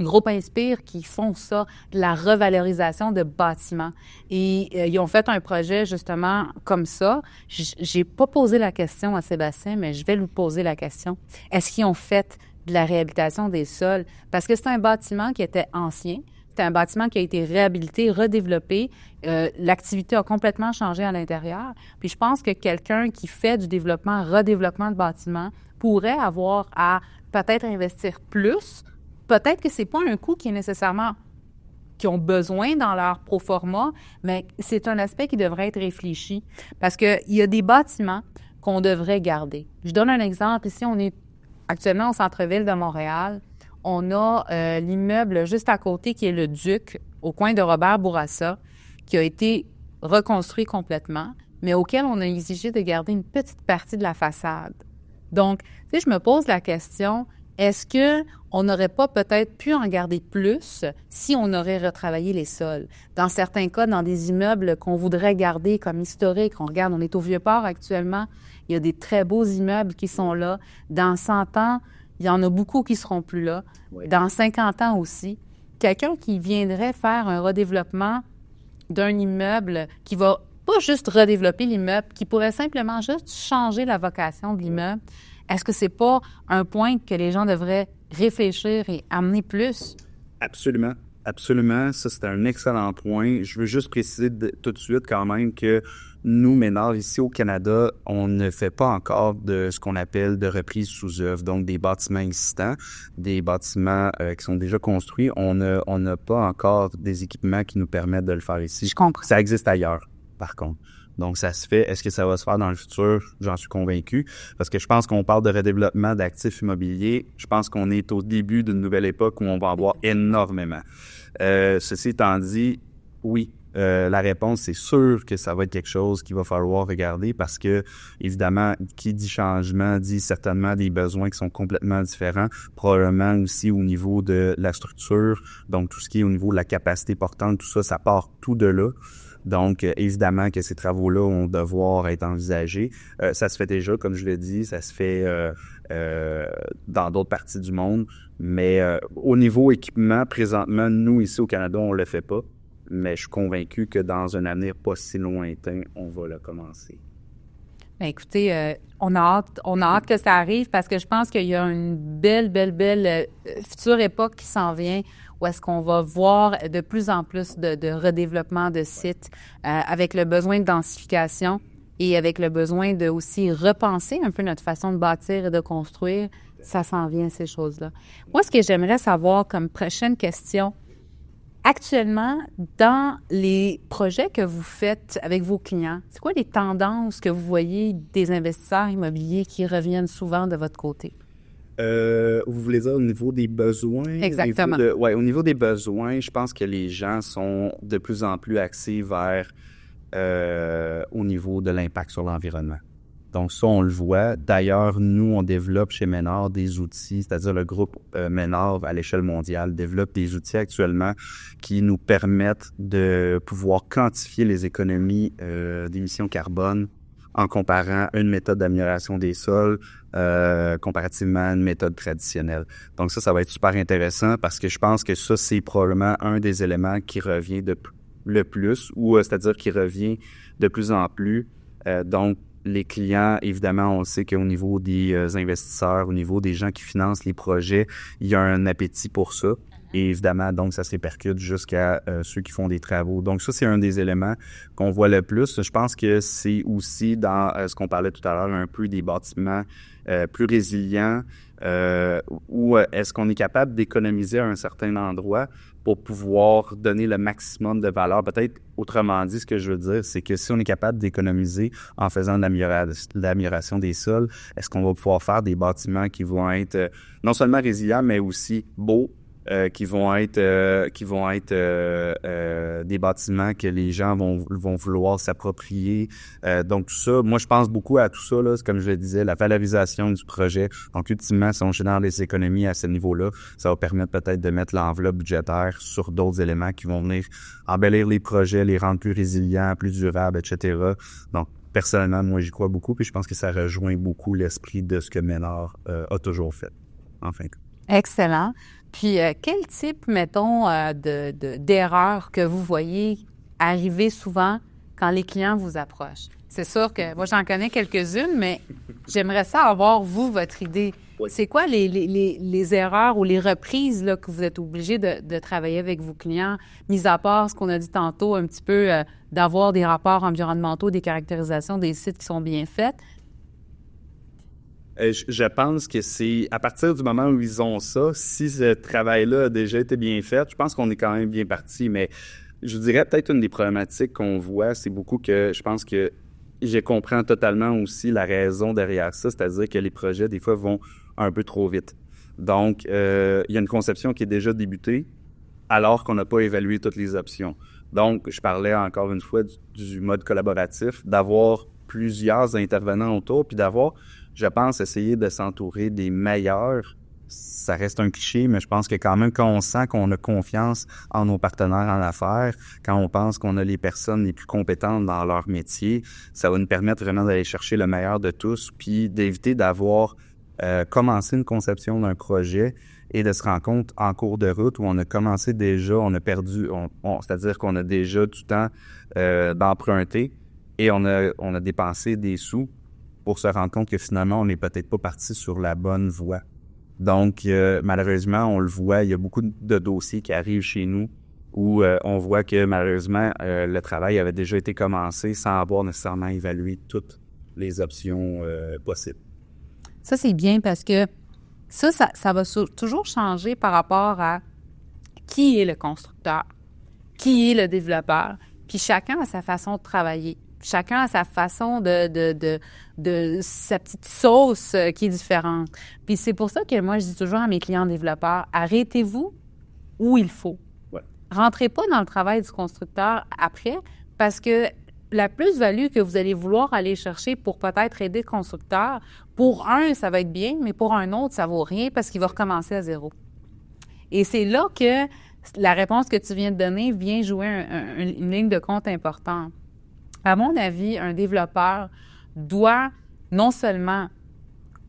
Speaker 2: Groupe Inspire qui font ça, de la revalorisation de bâtiments. Et ils ont fait un projet justement comme ça. J'ai pas posé la question à Sébastien, mais je vais lui poser la question. Est-ce qu'ils ont fait de la réhabilitation des sols? Parce que c'est un bâtiment qui était ancien. C'est un bâtiment qui a été réhabilité, redéveloppé. L'activité a complètement changé à l'intérieur. Puis je pense que quelqu'un qui fait du développement, redéveloppement de bâtiments pourrait avoir à peut-être investir plus. Peut-être que c'est pas un coût qui est nécessairement qu'ils ont besoin dans leur proforma, mais c'est un aspect qui devrait être réfléchi parce qu'il y a des bâtiments qu'on devrait garder. Je donne un exemple. Ici, on est actuellement au centre-ville de Montréal. On a l'immeuble juste à côté qui est le Duc, au coin de Robert Bourassa, qui a été reconstruit complètement, mais auquel on a exigé de garder une petite partie de la façade. Donc, tu sais, je me pose la question, est-ce qu'on n'aurait pas peut-être pu en garder plus si on aurait retravaillé les sols? Dans certains cas, dans des immeubles qu'on voudrait garder comme historiques, on est au Vieux-Port actuellement, il y a des très beaux immeubles qui sont là. Dans 100 ans, il y en a beaucoup qui seront plus là. Oui. Dans 50 ans aussi. Quelqu'un qui viendrait faire un redéveloppement d'un immeuble qui va pas juste redévelopper l'immeuble, qui pourrait simplement juste changer la vocation de l'immeuble, est-ce que c'est pas un point que les gens devraient réfléchir et amener plus?
Speaker 1: Absolument. Absolument. Ça, c'est un excellent point. Je veux juste préciser tout de suite quand même que nous, Ménard, ici au Canada, on ne fait pas encore de ce qu'on appelle de reprise sous œuvre, donc des bâtiments existants, des bâtiments qui sont déjà construits. On n'a pas encore des équipements qui nous permettent de le faire ici.
Speaker 2: Je comprends.
Speaker 1: Ça existe ailleurs, par contre. Donc, ça se fait. Est-ce que ça va se faire dans le futur? J'en suis convaincu. Parce que je pense qu'on parle de redéveloppement d'actifs immobiliers. Je pense qu'on est au début d'une nouvelle époque où on va en voir énormément. Ceci étant dit, oui, la réponse, c'est sûr que ça va être quelque chose qu'il va falloir regarder parce que, évidemment, qui dit changement dit certainement des besoins qui sont complètement différents, probablement aussi au niveau de la structure, donc tout ce qui est au niveau de la capacité portante, tout ça, ça part tout de là. Donc, évidemment que ces travaux-là vont devoir être envisagés. Ça se fait déjà, comme je l'ai dit, ça se fait dans d'autres parties du monde. Mais au niveau équipement, présentement, nous, ici au Canada, on ne le fait pas. Mais je suis convaincu que dans un avenir pas si lointain, on va le commencer.
Speaker 2: Bien, écoutez, on a hâte que ça arrive parce que je pense qu'il y a une belle future époque qui s'en vient où est-ce qu'on va voir de plus en plus de redéveloppement de sites avec le besoin de densification et avec le besoin de aussi repenser un peu notre façon de bâtir et de construire. Ça s'en vient, ces choses-là. Moi, ce que j'aimerais savoir comme prochaine question, actuellement, dans les projets que vous faites avec vos clients, c'est quoi les tendances que vous voyez des investisseurs immobiliers qui reviennent souvent de votre côté?
Speaker 1: Vous voulez dire au niveau des besoins?
Speaker 2: Exactement.
Speaker 1: Oui, au niveau des besoins, je pense que les gens sont de plus en plus axés vers au niveau de l'impact sur l'environnement. Donc ça, on le voit. D'ailleurs, nous, on développe chez Ménard des outils, c'est-à-dire le groupe Ménard à l'échelle mondiale développe des outils actuellement qui nous permettent de pouvoir quantifier les économies d'émissions carbone en comparant une méthode d'amélioration des sols comparativement à une méthode traditionnelle. Donc ça va être super intéressant parce que je pense que ça, c'est probablement un des éléments qui revient le plus, ou c'est-à-dire qui revient de plus en plus. Donc, les clients, évidemment, on sait qu'au niveau des investisseurs, au niveau des gens qui financent les projets, il y a un appétit pour ça. Et évidemment, donc, ça se répercute jusqu'à ceux qui font des travaux. Donc, ça, c'est un des éléments qu'on voit le plus. Je pense que c'est aussi dans ce qu'on parlait tout à l'heure, un peu des bâtiments plus résilients, où est-ce qu'on est capable d'économiser à un certain endroit pour pouvoir donner le maximum de valeur. Peut-être, autrement dit, ce que je veux dire, c'est que si on est capable d'économiser en faisant de l'amélioration des sols, est-ce qu'on va pouvoir faire des bâtiments qui vont être non seulement résilients, mais aussi beaux, qui vont être des bâtiments que les gens vont vouloir s'approprier. Donc tout ça, moi je pense beaucoup à tout ça, là, comme je le disais, la valorisation du projet. Donc ultimement, si on génère des économies à ce niveau-là, ça va permettre peut-être de mettre l'enveloppe budgétaire sur d'autres éléments qui vont venir embellir les projets, les rendre plus résilients, plus durables, etc. Donc personnellement, moi j'y crois beaucoup, puis je pense que ça rejoint beaucoup l'esprit de ce que Ménard a toujours fait, en fin de compte.
Speaker 2: Excellent. Puis, quel type, mettons, d'erreurs que vous voyez arriver souvent quand les clients vous approchent? C'est sûr que moi, j'en connais quelques-unes, mais j'aimerais ça avoir, vous, votre idée. Oui. C'est quoi les erreurs ou les reprises là, que vous êtes obligés de travailler avec vos clients, mis à part ce qu'on a dit tantôt, un petit peu d'avoir des rapports environnementaux, des caractérisations des sites qui sont bien faites?
Speaker 1: Je pense que c'est à partir du moment où ils ont ça, si ce travail-là a déjà été bien fait, je pense qu'on est quand même bien parti. Mais je dirais peut-être une des problématiques qu'on voit, c'est beaucoup que je pense que je comprends totalement aussi la raison derrière ça, c'est-à-dire que les projets, des fois, vont un peu trop vite. Donc, il y a une conception qui est déjà débutée alors qu'on n'a pas évalué toutes les options. Donc, je parlais encore une fois du mode collaboratif, d'avoir plusieurs intervenants autour, puis d'avoir, je pense, essayer de s'entourer des meilleurs. Ça reste un cliché, mais je pense que quand même, quand on sent qu'on a confiance en nos partenaires en affaires, quand on pense qu'on a les personnes les plus compétentes dans leur métier, ça va nous permettre vraiment d'aller chercher le meilleur de tous, puis d'éviter d'avoir commencé une conception d'un projet et de se rendre compte en cours de route où on a commencé déjà, on a perdu, c'est-à-dire qu'on a déjà du temps d'emprunter et on a dépensé des sous pour se rendre compte que finalement, on n'est peut-être pas parti sur la bonne voie. Donc, malheureusement, on le voit, il y a beaucoup de dossiers qui arrivent chez nous où on voit que malheureusement, le travail avait déjà été commencé sans avoir nécessairement évalué toutes les options possibles.
Speaker 2: Ça, c'est bien parce que ça va toujours changer par rapport à qui est le constructeur, qui est le développeur, puis chacun a sa façon de travailler. Chacun a sa façon de sa petite sauce qui est différente. Puis c'est pour ça que moi, je dis toujours à mes clients développeurs, arrêtez-vous où il faut. Ouais. Rentrez pas dans le travail du constructeur après, parce que la plus-value que vous allez vouloir aller chercher pour peut-être aider le constructeur, pour un, ça va être bien, mais pour un autre, ça vaut rien parce qu'il va recommencer à zéro. Et c'est là que la réponse que tu viens de donner vient jouer une ligne de compte importante. À mon avis, un développeur doit non seulement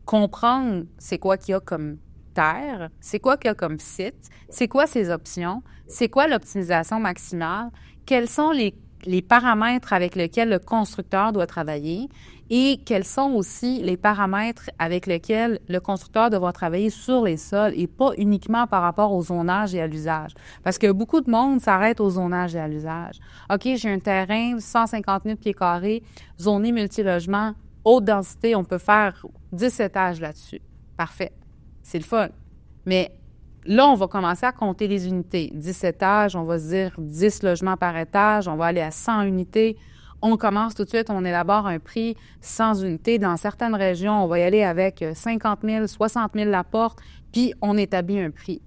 Speaker 2: comprendre c'est quoi qu'il y a comme terre, c'est quoi qu'il y a comme site, c'est quoi ses options, c'est quoi l'optimisation maximale, quels sont les paramètres avec lesquels le constructeur doit travailler et quels sont aussi les paramètres avec lesquels le constructeur devra travailler sur les sols et pas uniquement par rapport au zonage et à l'usage. Parce que beaucoup de monde s'arrête au zonage et à l'usage. OK, j'ai un terrain, 150 000 pieds carrés, zoné multilogement, haute densité, on peut faire 10 étages là-dessus. Parfait. C'est le fun. Mais là, on va commencer à compter les unités. 10 étages, on va se dire 10 logements par étage, on va aller à 100 unités. On commence tout de suite, on élabore un prix 100 unités. Dans certaines régions, on va y aller avec 50 000, 60 000 la porte, puis on établit un prix.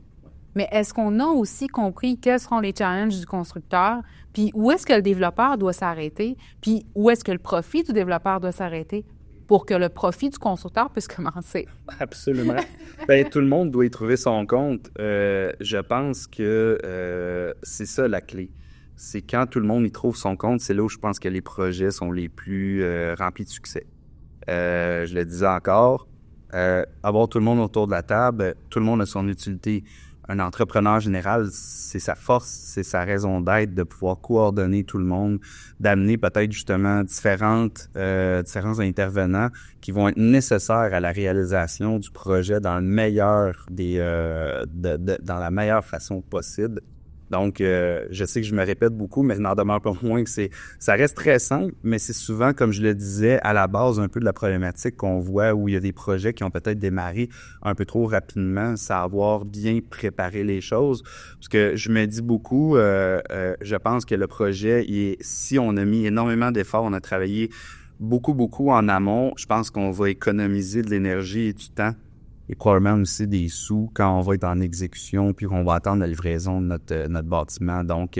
Speaker 2: Mais est-ce qu'on a aussi compris quels seront les challenges du constructeur, puis où est-ce que le développeur doit s'arrêter, puis où est-ce que le profit du développeur doit s'arrêter pour que le profit du constructeur puisse commencer?
Speaker 1: Absolument. Bien, tout le monde doit y trouver son compte. Je pense que c'est ça la clé. C'est quand tout le monde y trouve son compte, c'est là où je pense que les projets sont les plus remplis de succès. Je le disais encore, avoir tout le monde autour de la table, tout le monde a son utilité. un entrepreneur général, c'est sa force, c'est sa raison d'être de pouvoir coordonner tout le monde, d'amener peut-être justement différents intervenants qui vont être nécessaires à la réalisation du projet dans le meilleur dans la meilleure façon possible. Donc, je sais que je me répète beaucoup, mais il n'en demeure pas moins que ça reste très simple, mais c'est souvent, comme je le disais, à la base un peu de la problématique qu'on voit où il y a des projets qui ont peut-être démarré un peu trop rapidement, savoir bien préparer les choses. Parce que je me dis beaucoup, je pense que le projet, si on a mis énormément d'efforts, on a travaillé beaucoup en amont, je pense qu'on va économiser de l'énergie et du temps. Et probablement aussi des sous quand on va être en exécution puis qu'on va attendre la livraison de notre bâtiment. Donc,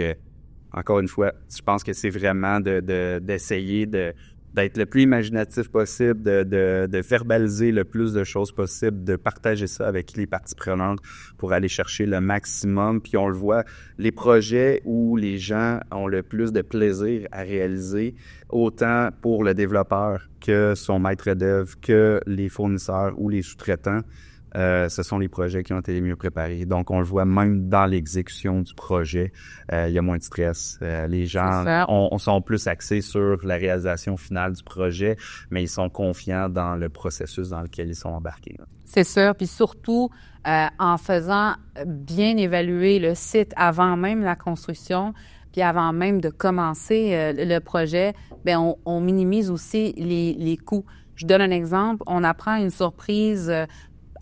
Speaker 1: encore une fois, je pense que c'est vraiment d'essayer d'être le plus imaginatif possible, de verbaliser le plus de choses possible, de partager ça avec les parties prenantes pour aller chercher le maximum. Puis on le voit, les projets où les gens ont le plus de plaisir à réaliser, autant pour le développeur que son maître d'œuvre, que les fournisseurs ou les sous-traitants, ce sont les projets qui ont été les mieux préparés. Donc, on le voit même dans l'exécution du projet. Il y a moins de stress. Les gens sont plus axés sur la réalisation finale du projet, mais ils sont confiants dans le processus dans lequel ils sont embarqués.
Speaker 2: C'est sûr. Puis surtout, en faisant bien évaluer le site avant même la construction, puis avant même de commencer le projet, bien, on minimise aussi les coûts. Je donne un exemple. On apprend une surprise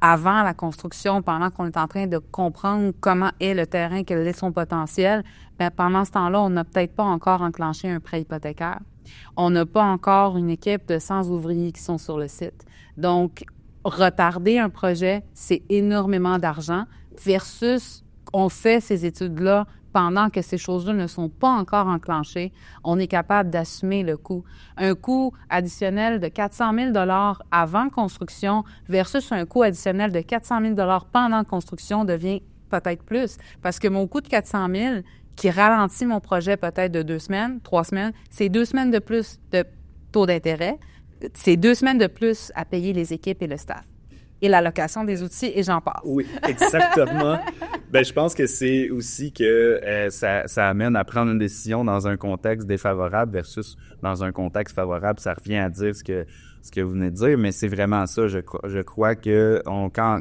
Speaker 2: avant la construction, pendant qu'on est en train de comprendre comment est le terrain, quel est son potentiel. Bien, pendant ce temps-là, on n'a peut-être pas encore enclenché un prêt hypothécaire. On n'a pas encore une équipe de 100 ouvriers qui sont sur le site. Donc, retarder un projet, c'est énormément d'argent versus on fait ces études-là pendant que ces choses-là ne sont pas encore enclenchées, on est capable d'assumer le coût. Un coût additionnel de 400 000 avant construction versus un coût additionnel de 400 000 pendant construction devient peut-être plus. Parce que mon coût de 400 000 qui ralentit mon projet peut-être de 2 semaines, 3 semaines, c'est 2 semaines de plus de taux d'intérêt, c'est 2 semaines de plus à payer les équipes et le staff. Et la location des outils, et j'en passe.
Speaker 1: Oui, exactement. Je pense que c'est aussi que ça amène à prendre une décision dans un contexte défavorable versus dans un contexte favorable. Ça revient à dire ce que vous venez de dire, mais c'est vraiment ça. Je crois que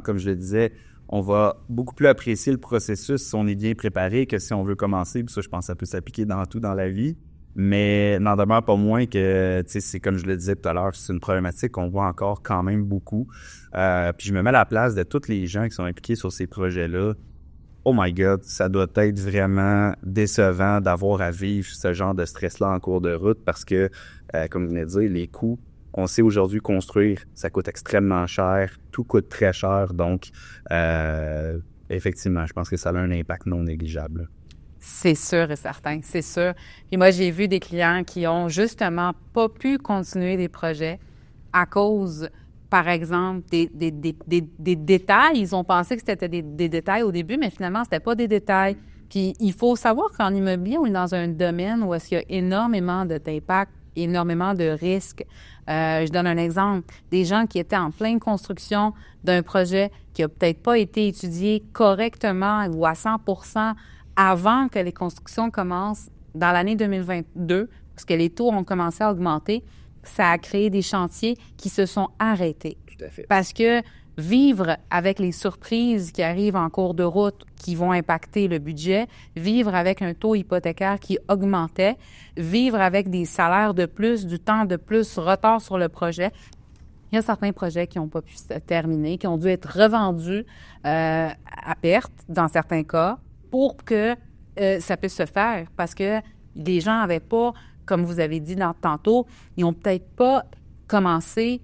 Speaker 1: comme je le disais, on va beaucoup plus apprécier le processus si on est bien préparé que si on veut commencer. Puis ça, je pense que ça peut s'appliquer dans tout dans la vie. Mais n'en demeure pas moins que, tu sais, c'est comme je le disais tout à l'heure, c'est une problématique qu'on voit encore quand même beaucoup. Puis je me mets à la place de tous les gens qui sont impliqués sur ces projets-là. Oh my God, ça doit être vraiment décevant d'avoir à vivre ce genre de stress-là en cours de route parce que, comme vous venez de dire, les coûts, on sait aujourd'hui construire, ça coûte extrêmement cher, tout coûte très cher. Donc, effectivement, je pense que ça a un impact non négligeable.
Speaker 2: C'est sûr et certain, c'est sûr. Puis moi, j'ai vu des clients qui ont justement pas pu continuer des projets à cause, par exemple, des détails. Ils ont pensé que c'était des détails au début, mais finalement, c'était pas des détails. Puis il faut savoir qu'en immobilier, on est dans un domaine où est-ce qu'il y a énormément d'impact, énormément de risques. Je donne un exemple. Des gens qui étaient en pleine construction d'un projet qui a peut-être pas été étudié correctement ou à 100% avant que les constructions commencent dans l'année 2022, parce que les taux ont commencé à augmenter, ça a créé des chantiers qui se sont arrêtés.
Speaker 1: Tout à fait.
Speaker 2: Parce que vivre avec les surprises qui arrivent en cours de route qui vont impacter le budget, vivre avec un taux hypothécaire qui augmentait, vivre avec des salaires de plus, du temps de plus, retard sur le projet. Il y a certains projets qui n'ont pas pu se terminer, qui ont dû être revendus à perte dans certains cas, pour que ça puisse se faire, parce que les gens n'avaient pas, comme vous avez dit tantôt, ils n'ont peut-être pas commencé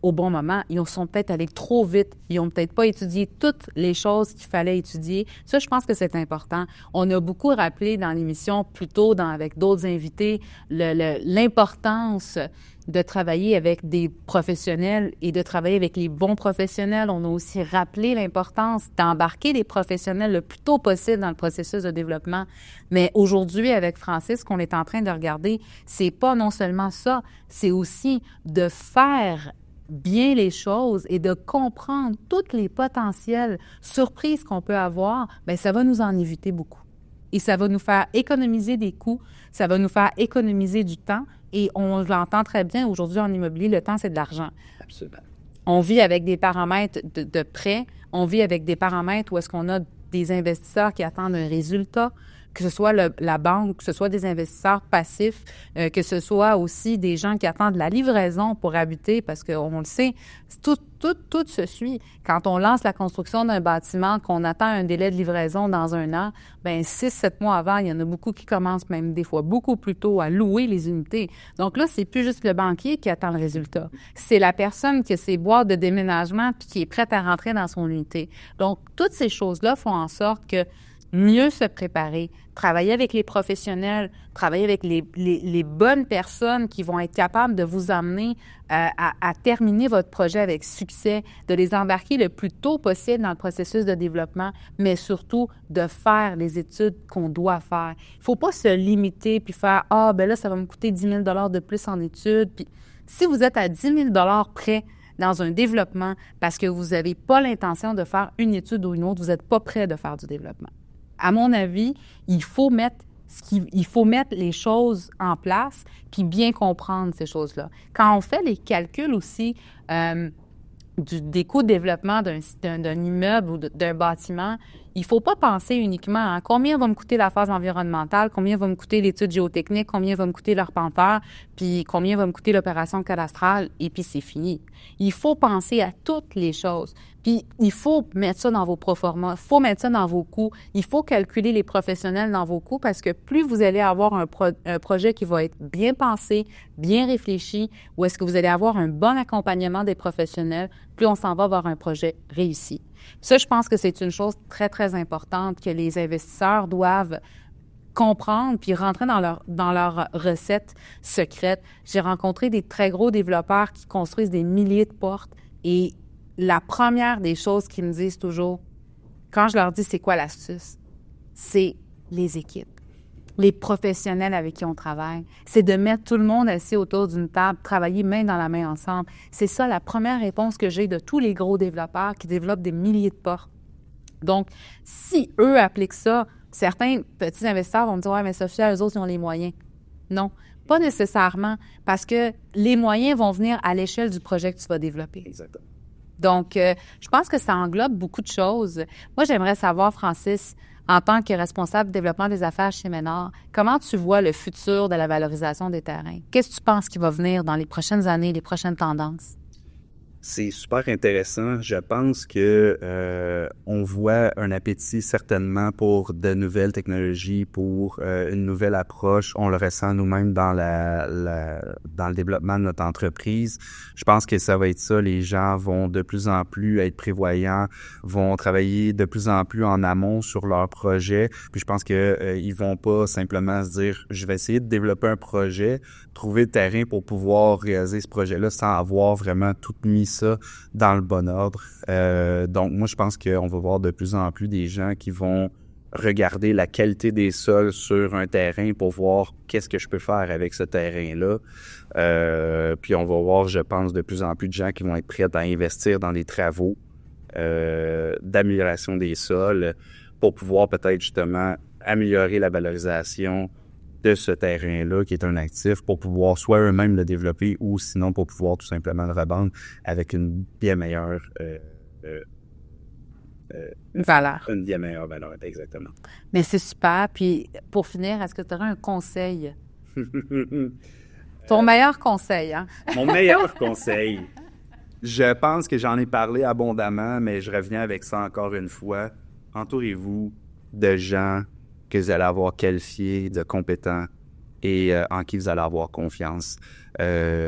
Speaker 2: au bon moment. Ils sont peut-être allés trop vite. Ils n'ont peut-être pas étudié toutes les choses qu'il fallait étudier. Ça, je pense que c'est important. On a beaucoup rappelé dans l'émission, plus tôt avec d'autres invités, l'importance de travailler avec des professionnels et de travailler avec les bons professionnels. On a aussi rappelé l'importance d'embarquer les professionnels le plus tôt possible dans le processus de développement. Mais aujourd'hui, avec Francis, ce qu'on est en train de regarder, c'est pas non seulement ça, c'est aussi de faire bien les choses et de comprendre toutes les potentielles surprises qu'on peut avoir, bien, ça va nous en éviter beaucoup. Et ça va nous faire économiser des coûts, ça va nous faire économiser du temps. Et on l'entend très bien aujourd'hui en immobilier, le temps, c'est de l'argent.
Speaker 1: Absolument.
Speaker 2: On vit avec des paramètres de prêt, on vit avec des paramètres où est-ce qu'on a des investisseurs qui attendent un résultat, que ce soit la banque, que ce soit des investisseurs passifs, que ce soit aussi des gens qui attendent la livraison pour habiter, parce qu'on le sait, tout se suit. Quand on lance la construction d'un bâtiment, qu'on attend un délai de livraison dans 1 an, bien 6-7 mois avant, il y en a beaucoup qui commencent même des fois beaucoup plus tôt à louer les unités. Donc là, c'est plus juste le banquier qui attend le résultat. C'est la personne qui a ses boîtes de déménagement puis qui est prête à rentrer dans son unité. Donc, toutes ces choses-là font en sorte que mieux se préparer, travailler avec les professionnels, travailler avec les bonnes personnes qui vont être capables de vous amener à terminer votre projet avec succès, de les embarquer le plus tôt possible dans le processus de développement, mais surtout de faire les études qu'on doit faire. Il ne faut pas se limiter puis faire « Ah, ben là, ça va me coûter 10 000 $ de plus en études. » Puis si vous êtes à 10 000 $ près dans un développement parce que vous n'avez pas l'intention de faire une étude ou une autre, vous n'êtes pas prêt de faire du développement. À mon avis, il faut mettre les choses en place puis bien comprendre ces choses-là. Quand on fait les calculs aussi des coûts de développement d'un immeuble ou d'un bâtiment, il ne faut pas penser uniquement à combien va me coûter la phase environnementale, combien va me coûter l'étude géotechnique, combien va me coûter l'arpenteur, puis combien va me coûter l'opération cadastrale, et puis c'est fini. Il faut penser à toutes les choses. Puis il faut mettre ça dans vos proformas, il faut mettre ça dans vos coûts, il faut calculer les professionnels dans vos coûts parce que plus vous allez avoir un projet qui va être bien pensé, bien réfléchi, ou est-ce que vous allez avoir un bon accompagnement des professionnels, plus on s'en va vers un projet réussi. Ça, je pense que c'est une chose très, très importante que les investisseurs doivent comprendre puis rentrer dans leur recette secrète. J'ai rencontré des très gros développeurs qui construisent des milliers de portes et la première des choses qu'ils me disent toujours, quand je leur dis c'est quoi l'astuce, c'est les équipes, les professionnels avec qui on travaille. C'est de mettre tout le monde assis autour d'une table, travailler main dans la main ensemble. C'est ça la première réponse que j'ai de tous les gros développeurs qui développent des milliers de portes. Donc, si eux appliquent ça, certains petits investisseurs vont me dire « Ouais, mais Sophia, eux autres, ils ont les moyens. » Non, pas nécessairement, parce que les moyens vont venir à l'échelle du projet que tu vas développer.
Speaker 1: Exactement.
Speaker 2: Donc, je pense que ça englobe beaucoup de choses. Moi, j'aimerais savoir, Francis, en tant que responsable de développement des affaires chez Ménard, comment tu vois le futur de la valorisation des terrains? Qu'est-ce que tu penses qui va venir dans les prochaines années, les prochaines tendances?
Speaker 1: C'est super intéressant. Je pense que on voit un appétit certainement pour de nouvelles technologies, pour une nouvelle approche. On le ressent nous-mêmes dans dans le développement de notre entreprise. Je pense que ça va être ça. Les gens vont de plus en plus être prévoyants, vont travailler de plus en plus en amont sur leurs projets. Puis je pense que ils vont pas simplement se dire je vais essayer de développer un projet, trouver le terrain pour pouvoir réaliser ce projet-là sans avoir vraiment tout mis ça dans le bon ordre. Donc, moi, je pense qu'on va voir de plus en plus des gens qui vont regarder la qualité des sols sur un terrain pour voir qu'est-ce que je peux faire avec ce terrain-là. Puis, on va voir, je pense, de plus en plus de gens qui vont être prêts à investir dans des travaux d'amélioration des sols pour pouvoir peut-être justement améliorer la valorisation de ce terrain-là, qui est un actif, pour pouvoir soit eux-mêmes le développer ou sinon pour pouvoir tout simplement le revendre avec une bien meilleure
Speaker 2: valeur.
Speaker 1: Une bien meilleure valeur, exactement.
Speaker 2: Mais c'est super. Puis, pour finir, est-ce que tu aurais un conseil? Ton meilleur conseil, hein?
Speaker 1: Mon meilleur conseil. Je pense que j'en ai parlé abondamment, mais je reviens avec ça encore une fois. Entourez-vous de gens que vous allez avoir qualifiés, de compétents et en qui vous allez avoir confiance.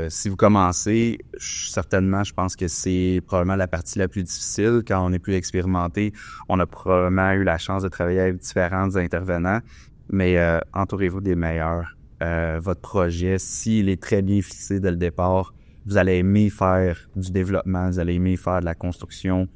Speaker 1: Si vous commencez, certainement, je pense que c'est probablement la partie la plus difficile. Quand on est plus expérimenté, on a probablement eu la chance de travailler avec différents intervenants, mais entourez-vous des meilleurs. Votre projet, s'il est très bien fixé dès le départ, vous allez aimer faire du développement, vous allez aimer faire de la construction.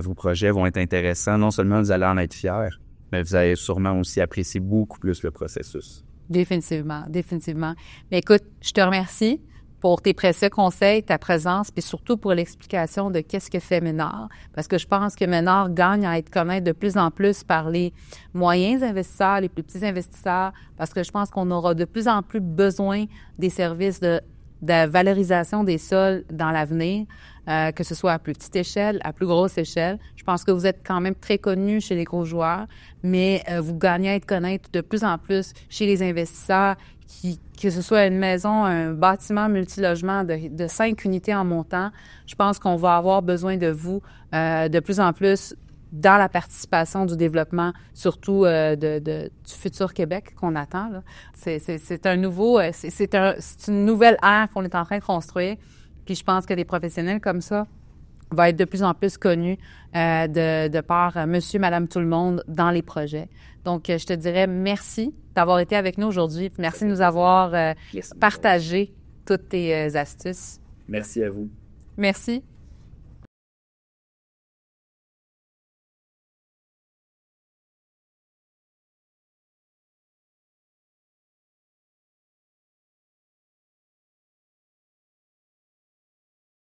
Speaker 1: Vos projets vont être intéressants. Non seulement vous allez en être fiers, mais vous allez sûrement aussi apprécier beaucoup plus le processus.
Speaker 2: Définitivement, définitivement. Mais écoute, je te remercie pour tes précieux conseils, ta présence, puis surtout pour l'explication de qu'est-ce que fait Ménard. Parce que je pense que Ménard gagne à être connu de plus en plus par les moyens investisseurs, les plus petits investisseurs, parce que je pense qu'on aura de plus en plus besoin des services de valorisation des sols dans l'avenir, que ce soit à plus petite échelle, à plus grosse échelle. Je pense que vous êtes quand même très connus chez les gros joueurs, mais vous gagnez à être connaître de plus en plus chez les investisseurs, que ce soit une maison, un bâtiment multilogement de 5 unités en montant. Je pense qu'on va avoir besoin de vous de plus en plus dans la participation du développement, surtout du futur Québec qu'on attend, là. C'est un nouveau, c'est une nouvelle ère qu'on est en train de construire. Puis je pense que des professionnels comme ça vont être de plus en plus connus de par monsieur, madame, tout le monde dans les projets. Donc, je te dirais merci d'avoir été avec nous aujourd'hui. Merci de nous avoir partagé toutes tes astuces.
Speaker 1: Merci à vous.
Speaker 2: Merci.